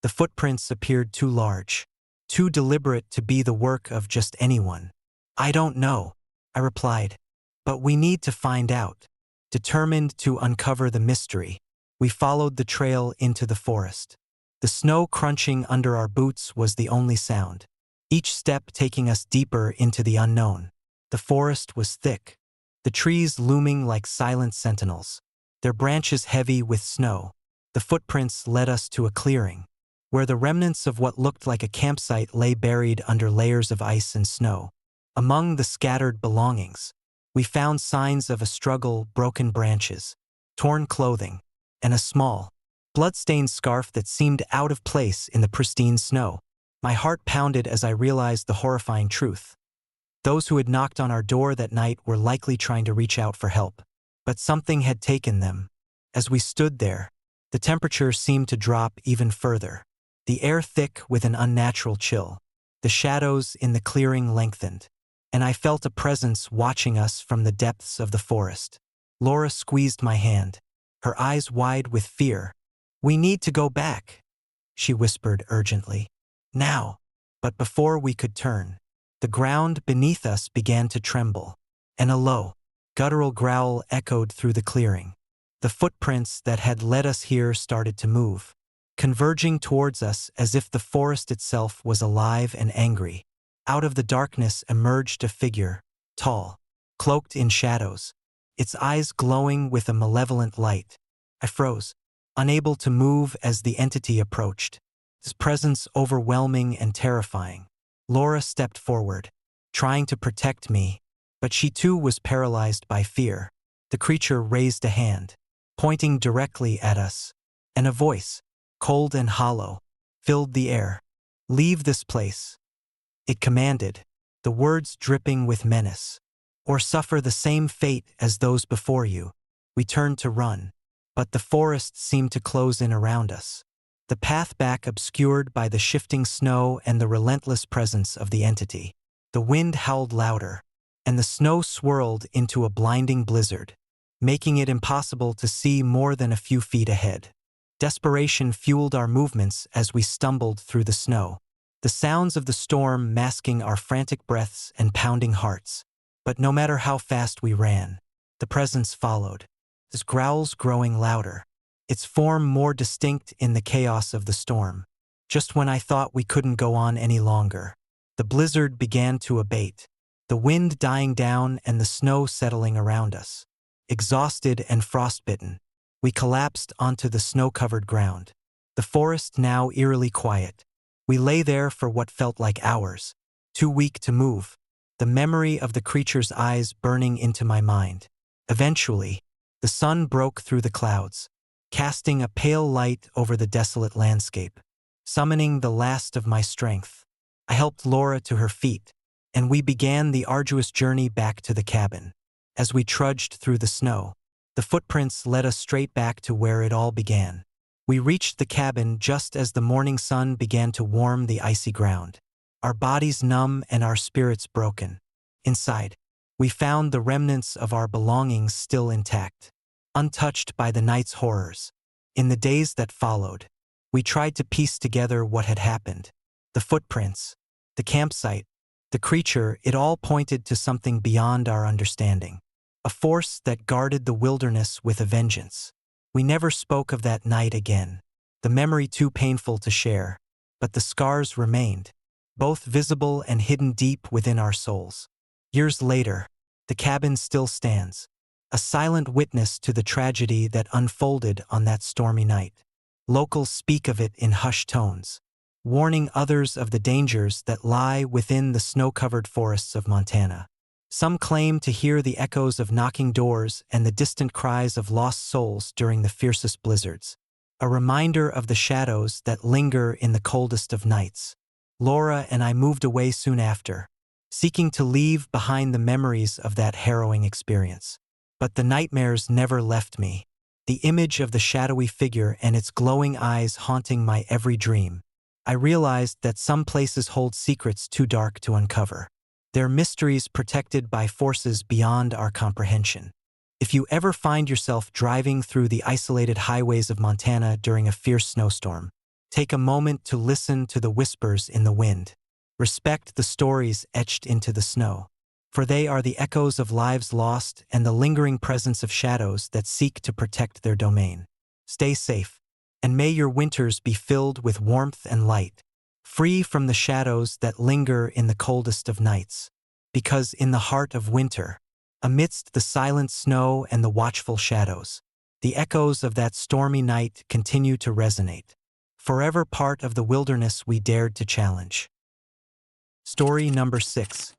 The footprints appeared too large, too deliberate to be the work of just anyone. I don't know, I replied. But we need to find out. Determined to uncover the mystery, we followed the trail into the forest. The snow crunching under our boots was the only sound, each step taking us deeper into the unknown. The forest was thick, the trees looming like silent sentinels, their branches heavy with snow. The footprints led us to a clearing, where the remnants of what looked like a campsite lay buried under layers of ice and snow. Among the scattered belongings, we found signs of a struggle: broken branches, torn clothing, and a small, blood-stained scarf that seemed out of place in the pristine snow. My heart pounded as I realized the horrifying truth. Those who had knocked on our door that night were likely trying to reach out for help. But something had taken them. As we stood there, the temperature seemed to drop even further, the air thick with an unnatural chill. The shadows in the clearing lengthened, and I felt a presence watching us from the depths of the forest. Laura squeezed my hand, her eyes wide with fear. "We need to go back," she whispered urgently. "Now." But before we could turn, the ground beneath us began to tremble, and a low, guttural growl echoed through the clearing. The footprints that had led us here started to move, converging towards us as if the forest itself was alive and angry. Out of the darkness emerged a figure, tall, cloaked in shadows, its eyes glowing with a malevolent light. I froze, unable to move as the entity approached, its presence overwhelming and terrifying. Laura stepped forward, trying to protect me, but she too was paralyzed by fear. The creature raised a hand, pointing directly at us, and a voice, cold and hollow, filled the air. "Leave this place," it commanded, the words dripping with menace. "Or suffer the same fate as those before you." We turned to run, but the forest seemed to close in around us, the path back obscured by the shifting snow and the relentless presence of the entity. The wind howled louder, and the snow swirled into a blinding blizzard, making it impossible to see more than a few feet ahead. Desperation fueled our movements as we stumbled through the snow, the sounds of the storm masking our frantic breaths and pounding hearts. But no matter how fast we ran, the presence followed, its growls growing louder, its form more distinct in the chaos of the storm. Just when I thought we couldn't go on any longer, the blizzard began to abate, the wind dying down and the snow settling around us. Exhausted and frostbitten, we collapsed onto the snow-covered ground, the forest now eerily quiet. We lay there for what felt like hours, too weak to move, the memory of the creature's eyes burning into my mind. Eventually, the sun broke through the clouds, casting a pale light over the desolate landscape. Summoning the last of my strength, I helped Laura to her feet, and we began the arduous journey back to the cabin. As we trudged through the snow, the footprints led us straight back to where it all began. We reached the cabin just as the morning sun began to warm the icy ground, our bodies numb and our spirits broken. Inside, we found the remnants of our belongings still intact, untouched by the night's horrors. In the days that followed, we tried to piece together what had happened. The footprints, the campsite, the creature, it all pointed to something beyond our understanding, a force that guarded the wilderness with a vengeance. We never spoke of that night again, the memory too painful to share, but the scars remained, both visible and hidden deep within our souls. Years later, the cabin still stands, a silent witness to the tragedy that unfolded on that stormy night. Locals speak of it in hushed tones, warning others of the dangers that lie within the snow-covered forests of Montana. Some claim to hear the echoes of knocking doors and the distant cries of lost souls during the fiercest blizzards, a reminder of the shadows that linger in the coldest of nights. Laura and I moved away soon after, seeking to leave behind the memories of that harrowing experience. But the nightmares never left me. the image of the shadowy figure and its glowing eyes haunting my every dream. I realized that some places hold secrets too dark to uncover. They're mysteries protected by forces beyond our comprehension. If you ever find yourself driving through the isolated highways of Montana during a fierce snowstorm, take a moment to listen to the whispers in the wind. Respect the stories etched into the snow, for they are the echoes of lives lost and the lingering presence of shadows that seek to protect their domain. Stay safe, and may your winters be filled with warmth and light, free from the shadows that linger in the coldest of nights. Because in the heart of winter, amidst the silent snow and the watchful shadows, the echoes of that stormy night continue to resonate, forever part of the wilderness we dared to challenge. Story number 6.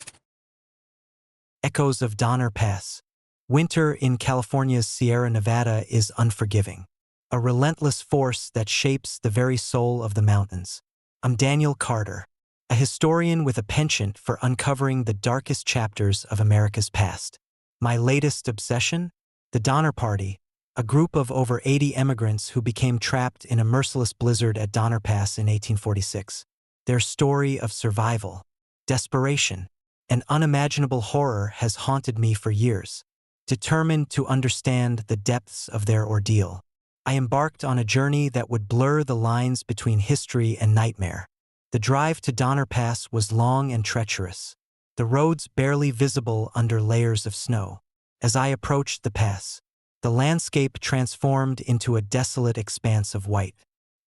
Echoes of Donner Pass. Winter in California's Sierra Nevada is unforgiving, a relentless force that shapes the very soul of the mountains. I'm Daniel Carter, a historian with a penchant for uncovering the darkest chapters of America's past. My latest obsession? The Donner Party, a group of over 80 immigrants who became trapped in a merciless blizzard at Donner Pass in 1846. Their story of survival, desperation, and unimaginable horror has haunted me for years. Determined to understand the depths of their ordeal, I embarked on a journey that would blur the lines between history and nightmare. The drive to Donner Pass was long and treacherous, the roads barely visible under layers of snow. As I approached the pass, the landscape transformed into a desolate expanse of white,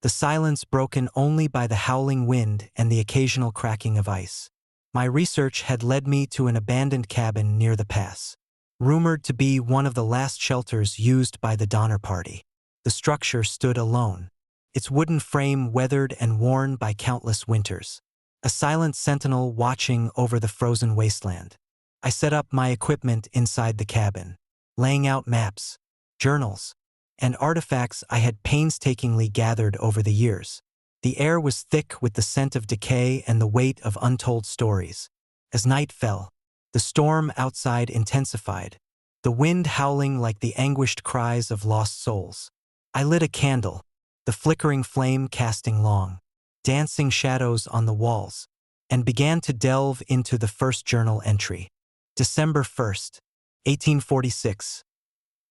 the silence broken only by the howling wind and the occasional cracking of ice. My research had led me to an abandoned cabin near the pass, rumored to be one of the last shelters used by the Donner Party. The structure stood alone, its wooden frame weathered and worn by countless winters, a silent sentinel watching over the frozen wasteland. I set up my equipment inside the cabin, laying out maps, journals, and artifacts I had painstakingly gathered over the years. The air was thick with the scent of decay and the weight of untold stories. As night fell, the storm outside intensified, the wind howling like the anguished cries of lost souls. I lit a candle, the flickering flame casting long, dancing shadows on the walls, and began to delve into the first journal entry. December 1st, 1846.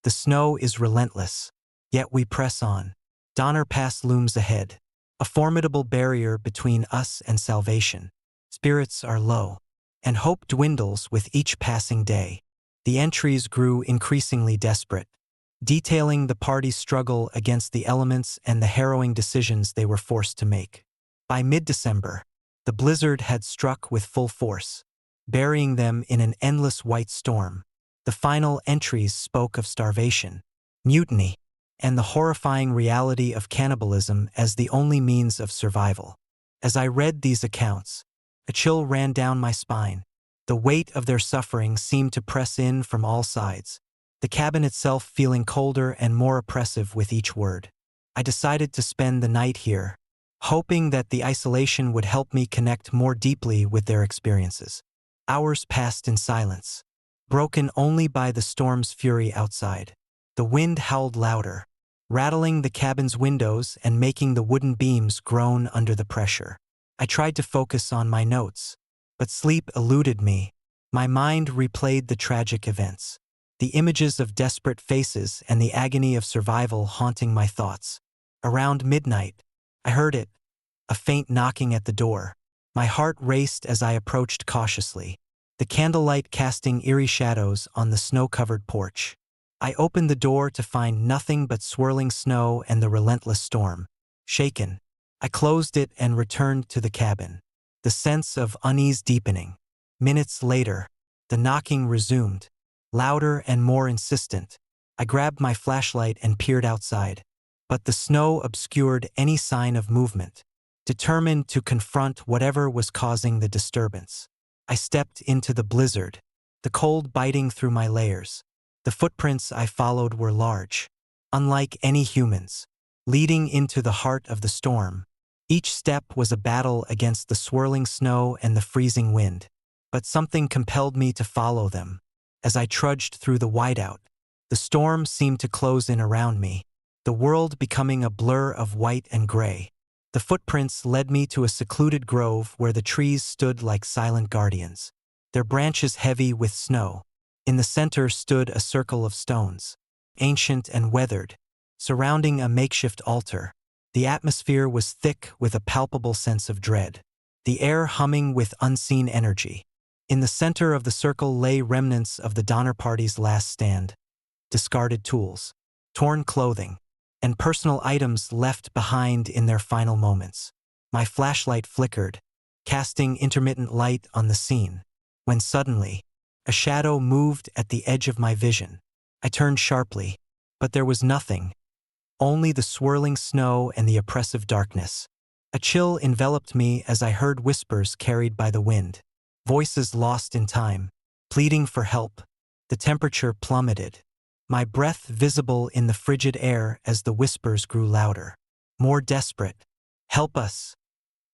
The snow is relentless, yet we press on. Donner Pass looms ahead, a formidable barrier between us and salvation. Spirits are low, and hope dwindles with each passing day. The entries grew increasingly desperate, detailing the party's struggle against the elements and the harrowing decisions they were forced to make. By mid-December, the blizzard had struck with full force, burying them in an endless white storm. The final entries spoke of starvation, mutiny, and the horrifying reality of cannibalism as the only means of survival. As I read these accounts, a chill ran down my spine. The weight of their suffering seemed to press in from all sides, the cabin itself feeling colder and more oppressive with each word. I decided to spend the night here, hoping that the isolation would help me connect more deeply with their experiences. Hours passed in silence, broken only by the storm's fury outside. The wind howled louder, rattling the cabin's windows and making the wooden beams groan under the pressure. I tried to focus on my notes, but sleep eluded me. My mind replayed the tragic events, the images of desperate faces and the agony of survival haunting my thoughts. Around midnight, I heard it, a faint knocking at the door. My heart raced as I approached cautiously, the candlelight casting eerie shadows on the snow-covered porch. I opened the door to find nothing but swirling snow and the relentless storm. Shaken, I closed it and returned to the cabin, the sense of unease deepening. Minutes later, the knocking resumed, louder and more insistent. I grabbed my flashlight and peered outside, but the snow obscured any sign of movement. Determined to confront whatever was causing the disturbance, I stepped into the blizzard, the cold biting through my layers. The footprints I followed were large, unlike any humans, leading into the heart of the storm. Each step was a battle against the swirling snow and the freezing wind, but something compelled me to follow them. As I trudged through the whiteout, The storm seemed to close in around me, the world becoming a blur of white and gray. The footprints led me to a secluded grove where the trees stood like silent guardians, their branches heavy with snow. In the center stood a circle of stones, ancient and weathered, surrounding a makeshift altar. The atmosphere was thick with a palpable sense of dread, the air humming with unseen energy. In the center of the circle lay remnants of the Donner Party's last stand, discarded tools, torn clothing, and personal items left behind in their final moments. My flashlight flickered, casting intermittent light on the scene, when suddenly, a shadow moved at the edge of my vision. I turned sharply, but there was nothing, only the swirling snow and the oppressive darkness. A chill enveloped me as I heard whispers carried by the wind, voices lost in time, pleading for help. The temperature plummeted, my breath visible in the frigid air as the whispers grew louder, more desperate. "Help us,"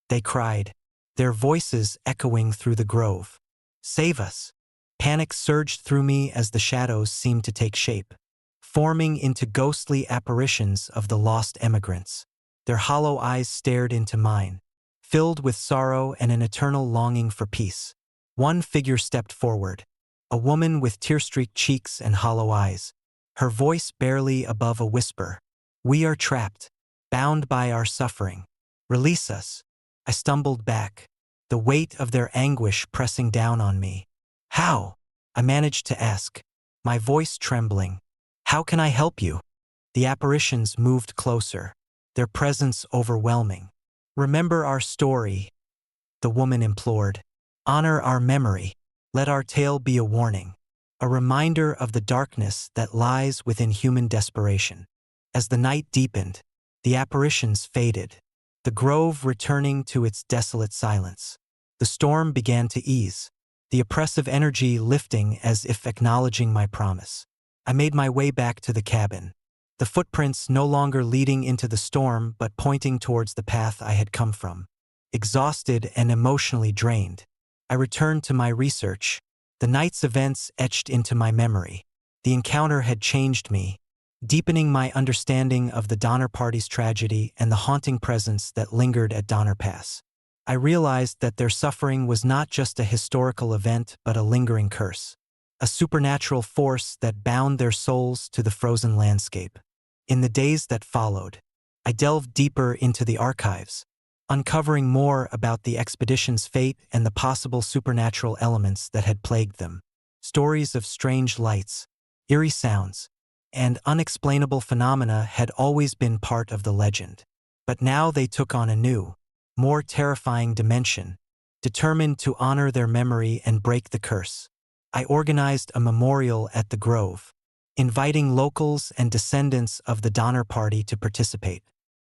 they cried, their voices echoing through the grove. "Save us." Panic surged through me as the shadows seemed to take shape, forming into ghostly apparitions of the lost emigrants. Their hollow eyes stared into mine, filled with sorrow and an eternal longing for peace. One figure stepped forward, a woman with tear-streaked cheeks and hollow eyes, her voice barely above a whisper. "We are trapped, bound by our suffering. Release us." I stumbled back, the weight of their anguish pressing down on me. "How?" I managed to ask, my voice trembling. "How can I help you?" The apparitions moved closer, their presence overwhelming. "Remember our story," the woman implored. "Honor our memory. Let our tale be a warning, a reminder of the darkness that lies within human desperation." As the night deepened, the apparitions faded, the grove returning to its desolate silence. The storm began to ease, the oppressive energy lifting as if acknowledging my promise. I made my way back to the cabin, the footprints no longer leading into the storm but pointing towards the path I had come from. Exhausted and emotionally drained, I returned to my research, the night's events etched into my memory. The encounter had changed me, deepening my understanding of the Donner Party's tragedy and the haunting presence that lingered at Donner Pass. I realized that their suffering was not just a historical event but a lingering curse, a supernatural force that bound their souls to the frozen landscape. In the days that followed, I delved deeper into the archives, uncovering more about the expedition's fate and the possible supernatural elements that had plagued them. Stories of strange lights, eerie sounds, and unexplainable phenomena had always been part of the legend. But now they took on a new, more terrifying dimension, determined to honor their memory and break the curse. I organized a memorial at the grove, inviting locals and descendants of the Donner Party to participate.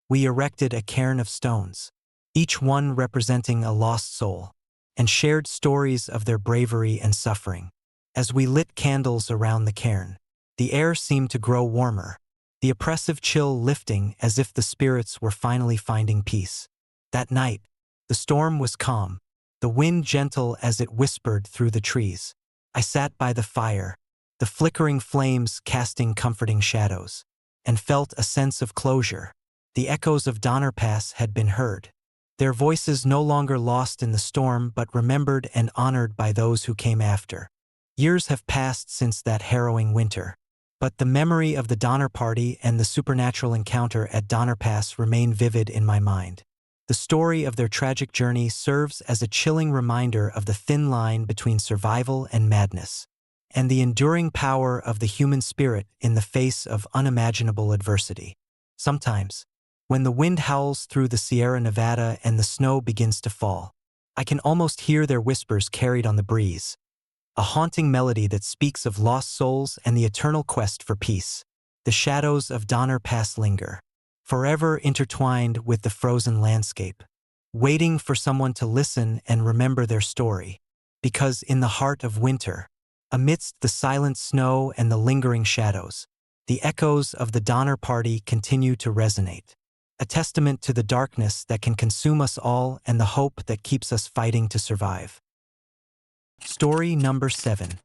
We erected a cairn of stones, each one representing a lost soul, and shared stories of their bravery and suffering. As we lit candles around the cairn, the air seemed to grow warmer, the oppressive chill lifting as if the spirits were finally finding peace. That night, the storm was calm, the wind gentle as it whispered through the trees. I sat by the fire, the flickering flames casting comforting shadows, and felt a sense of closure. The echoes of Donner Pass had been heard, their voices no longer lost in the storm but remembered and honored by those who came after. Years have passed since that harrowing winter, but the memory of the Donner Party and the supernatural encounter at Donner Pass remain vivid in my mind. The story of their tragic journey serves as a chilling reminder of the thin line between survival and madness, and the enduring power of the human spirit in the face of unimaginable adversity. Sometimes, when the wind howls through the Sierra Nevada and the snow begins to fall, I can almost hear their whispers carried on the breeze, a haunting melody that speaks of lost souls and the eternal quest for peace. The shadows of Donner Pass linger, forever intertwined with the frozen landscape, waiting for someone to listen and remember their story. Because in the heart of winter, amidst the silent snow and the lingering shadows, the echoes of the Donner Party continue to resonate, a testament to the darkness that can consume us all and the hope that keeps us fighting to survive. Story number 7.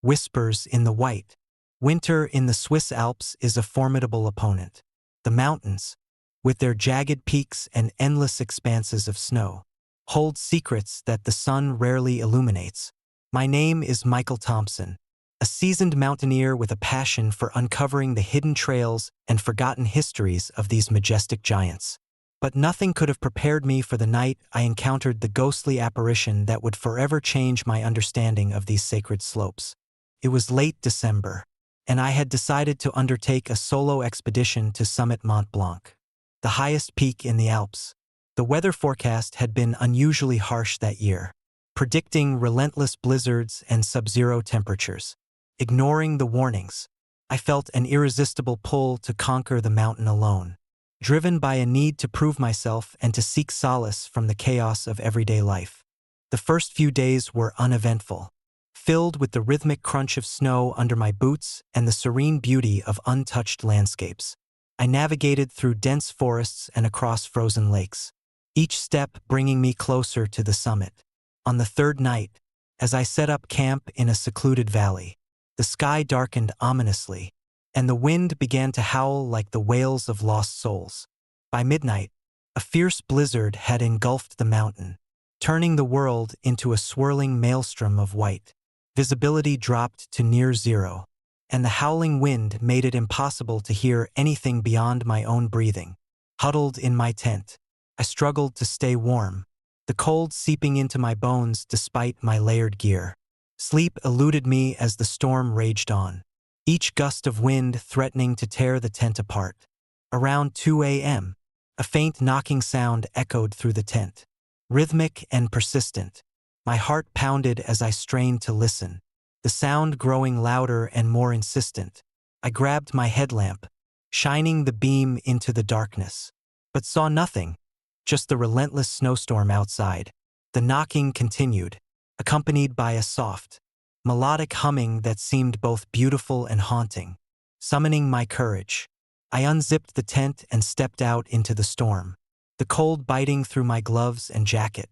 whispers in the white. Winter in the Swiss Alps is a formidable opponent. The mountains, with their jagged peaks and endless expanses of snow, hold secrets that the sun rarely illuminates. My name is Michael Thompson, a seasoned mountaineer with a passion for uncovering the hidden trails and forgotten histories of these majestic giants. But nothing could have prepared me for the night I encountered the ghostly apparition that would forever change my understanding of these sacred slopes. It was late December, and I had decided to undertake a solo expedition to summit Mont Blanc, the highest peak in the Alps. The weather forecast had been unusually harsh that year, predicting relentless blizzards and sub-zero temperatures. Ignoring the warnings, I felt an irresistible pull to conquer the mountain alone, driven by a need to prove myself and to seek solace from the chaos of everyday life. The first few days were uneventful, filled with the rhythmic crunch of snow under my boots and the serene beauty of untouched landscapes. I navigated through dense forests and across frozen lakes, each step bringing me closer to the summit. On the third night, as I set up camp in a secluded valley, the sky darkened ominously, and the wind began to howl like the wails of lost souls. By midnight, a fierce blizzard had engulfed the mountain, turning the world into a swirling maelstrom of white. Visibility dropped to near zero, and the howling wind made it impossible to hear anything beyond my own breathing. Huddled in my tent, I struggled to stay warm, the cold seeping into my bones despite my layered gear. Sleep eluded me as the storm raged on, each gust of wind threatening to tear the tent apart. Around 2 a.m., a faint knocking sound echoed through the tent, rhythmic and persistent. My heart pounded as I strained to listen, the sound growing louder and more insistent. I grabbed my headlamp, shining the beam into the darkness, but saw nothing, just the relentless snowstorm outside. The knocking continued, accompanied by a soft, melodic humming that seemed both beautiful and haunting. Summoning my courage, I unzipped the tent and stepped out into the storm, the cold biting through my gloves and jacket.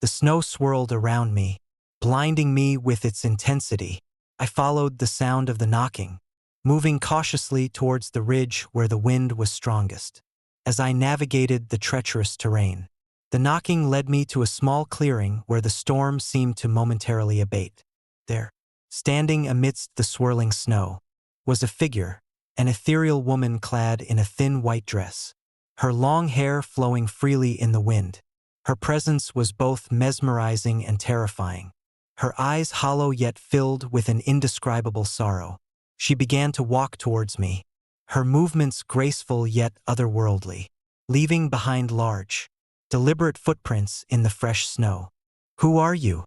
The snow swirled around me, blinding me with its intensity. I followed the sound of the knocking, moving cautiously towards the ridge where the wind was strongest. As I navigated the treacherous terrain, the knocking led me to a small clearing where the storm seemed to momentarily abate. There, standing amidst the swirling snow, was a figure, an ethereal woman clad in a thin white dress, her long hair flowing freely in the wind. Her presence was both mesmerizing and terrifying, her eyes hollow yet filled with an indescribable sorrow. She began to walk towards me, her movements graceful yet otherworldly, leaving behind large, deliberate footprints in the fresh snow. "Who are you?"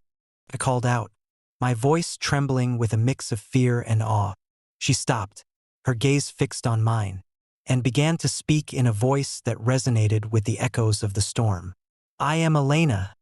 I called out, my voice trembling with a mix of fear and awe. She stopped, her gaze fixed on mine, and began to speak in a voice that resonated with the echoes of the storm. "I am Elena,"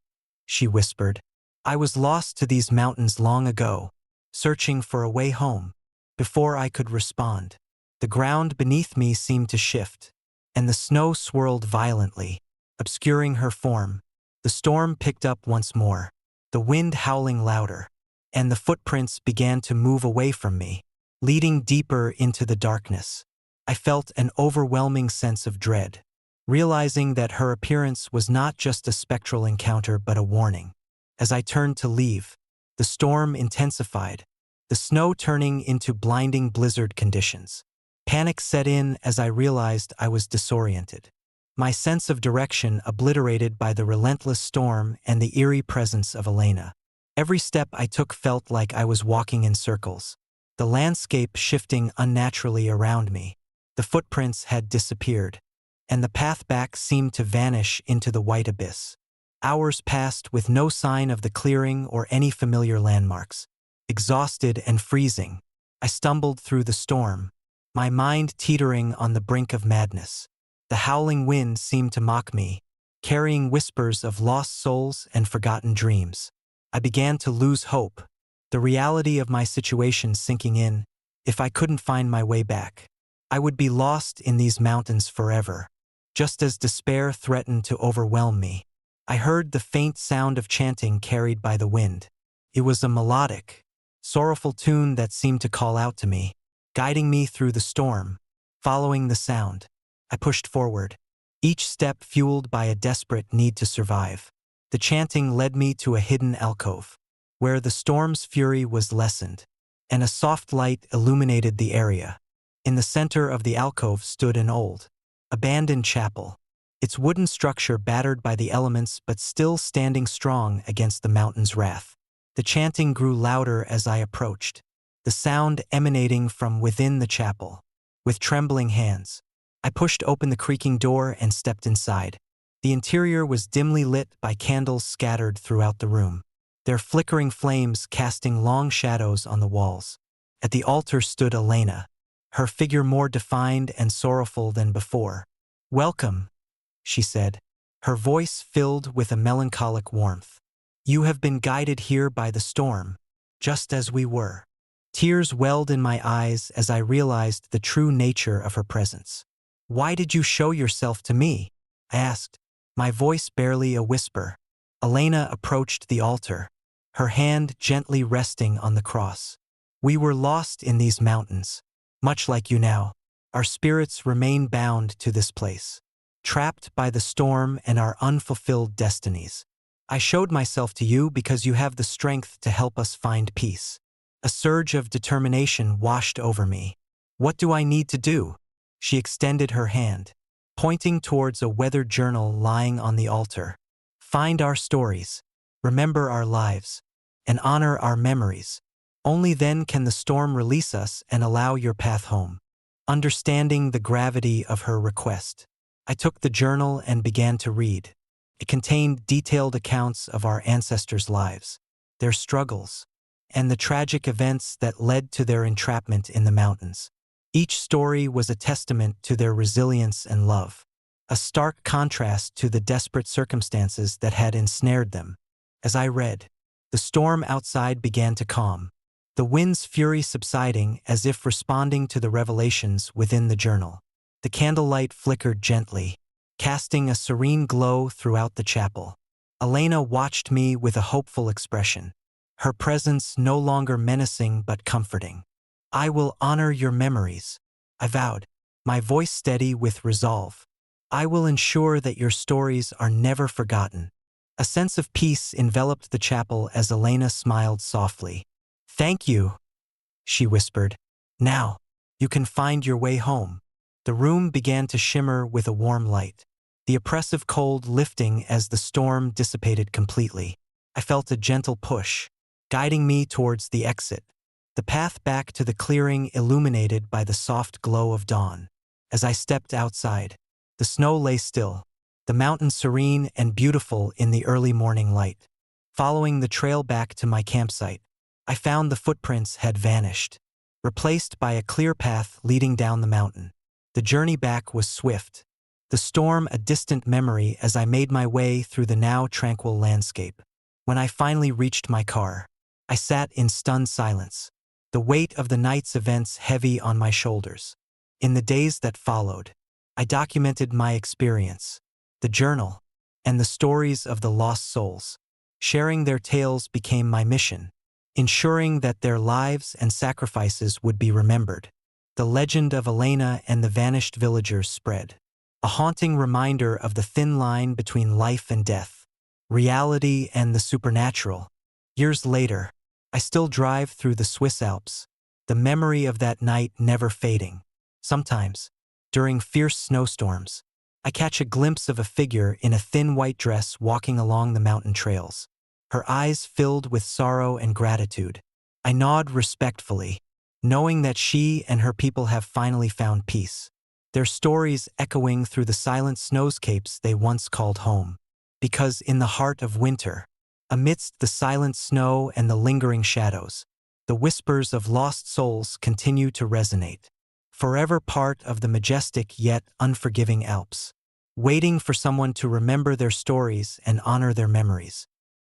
she whispered. "I was lost to these mountains long ago, searching for a way home." Before I could respond, the ground beneath me seemed to shift, and the snow swirled violently, obscuring her form. The storm picked up once more, the wind howling louder, and the footprints began to move away from me, leading deeper into the darkness. I felt an overwhelming sense of dread, realizing that her appearance was not just a spectral encounter but a warning. As I turned to leave, the storm intensified, the snow turning into blinding blizzard conditions. Panic set in as I realized I was disoriented, my sense of direction obliterated by the relentless storm and the eerie presence of Elena. Every step I took felt like I was walking in circles, the landscape shifting unnaturally around me. The footprints had disappeared, and the path back seemed to vanish into the white abyss. Hours passed with no sign of the clearing or any familiar landmarks. Exhausted and freezing, I stumbled through the storm, my mind teetering on the brink of madness. The howling wind seemed to mock me, carrying whispers of lost souls and forgotten dreams. I began to lose hope, the reality of my situation sinking in. If I couldn't find my way back, I would be lost in these mountains forever. Just as despair threatened to overwhelm me, I heard the faint sound of chanting carried by the wind. It was a melodic, sorrowful tune that seemed to call out to me, guiding me through the storm. Following the sound, I pushed forward, each step fueled by a desperate need to survive. The chanting led me to a hidden alcove, where the storm's fury was lessened, and a soft light illuminated the area. In the center of the alcove stood an old, abandoned chapel, its wooden structure battered by the elements but still standing strong against the mountain's wrath. The chanting grew louder as I approached, the sound emanating from within the chapel. With trembling hands, I pushed open the creaking door and stepped inside. The interior was dimly lit by candles scattered throughout the room, their flickering flames casting long shadows on the walls. At the altar stood Elena, her figure more defined and sorrowful than before. "Welcome," she said, her voice filled with a melancholic warmth. "You have been guided here by the storm, just as we were." Tears welled in my eyes as I realized the true nature of her presence. "Why did you show yourself to me?" I asked, my voice barely a whisper. Elena approached the altar, her hand gently resting on the cross. "We were lost in these mountains, much like you now. Our spirits remain bound to this place, trapped by the storm and our unfulfilled destinies. I showed myself to you because you have the strength to help us find peace." A surge of determination washed over me. "What do I need to do?" She extended her hand, pointing towards a weathered journal lying on the altar. "Find our stories, remember our lives, and honor our memories. Only then can the storm release us and allow your path home." Understanding the gravity of her request, I took the journal and began to read. It contained detailed accounts of our ancestors' lives, their struggles, and the tragic events that led to their entrapment in the mountains. Each story was a testament to their resilience and love, a stark contrast to the desperate circumstances that had ensnared them. As I read, the storm outside began to calm, the wind's fury subsiding as if responding to the revelations within the journal. The candlelight flickered gently, casting a serene glow throughout the chapel. Elena watched me with a hopeful expression, her presence no longer menacing but comforting. "I will honor your memories," I vowed, my voice steady with resolve. "I will ensure that your stories are never forgotten." A sense of peace enveloped the chapel as Elena smiled softly. "Thank you," she whispered. "Now, you can find your way home." The room began to shimmer with a warm light, the oppressive cold lifting as the storm dissipated completely. I felt a gentle push, guiding me towards the exit, the path back to the clearing illuminated by the soft glow of dawn. As I stepped outside, the snow lay still, the mountain serene and beautiful in the early morning light. Following the trail back to my campsite, I found the footprints had vanished, replaced by a clear path leading down the mountain. The journey back was swift, the storm a distant memory as I made my way through the now tranquil landscape. When I finally reached my car, I sat in stunned silence, the weight of the night's events heavy on my shoulders. In the days that followed, I documented my experience, the journal, and the stories of the lost souls. Sharing their tales became my mission, ensuring that their lives and sacrifices would be remembered. The legend of Elena and the vanished villagers spread, a haunting reminder of the thin line between life and death, reality and the supernatural. Years later, I still drive through the Swiss Alps, the memory of that night never fading. Sometimes, during fierce snowstorms, I catch a glimpse of a figure in a thin white dress walking along the mountain trails, her eyes filled with sorrow and gratitude. I nod respectfully, knowing that she and her people have finally found peace, their stories echoing through the silent snowscapes they once called home. Because in the heart of winter, amidst the silent snow and the lingering shadows, the whispers of lost souls continue to resonate, forever part of the majestic yet unforgiving Alps, waiting for someone to remember their stories and honor their memories.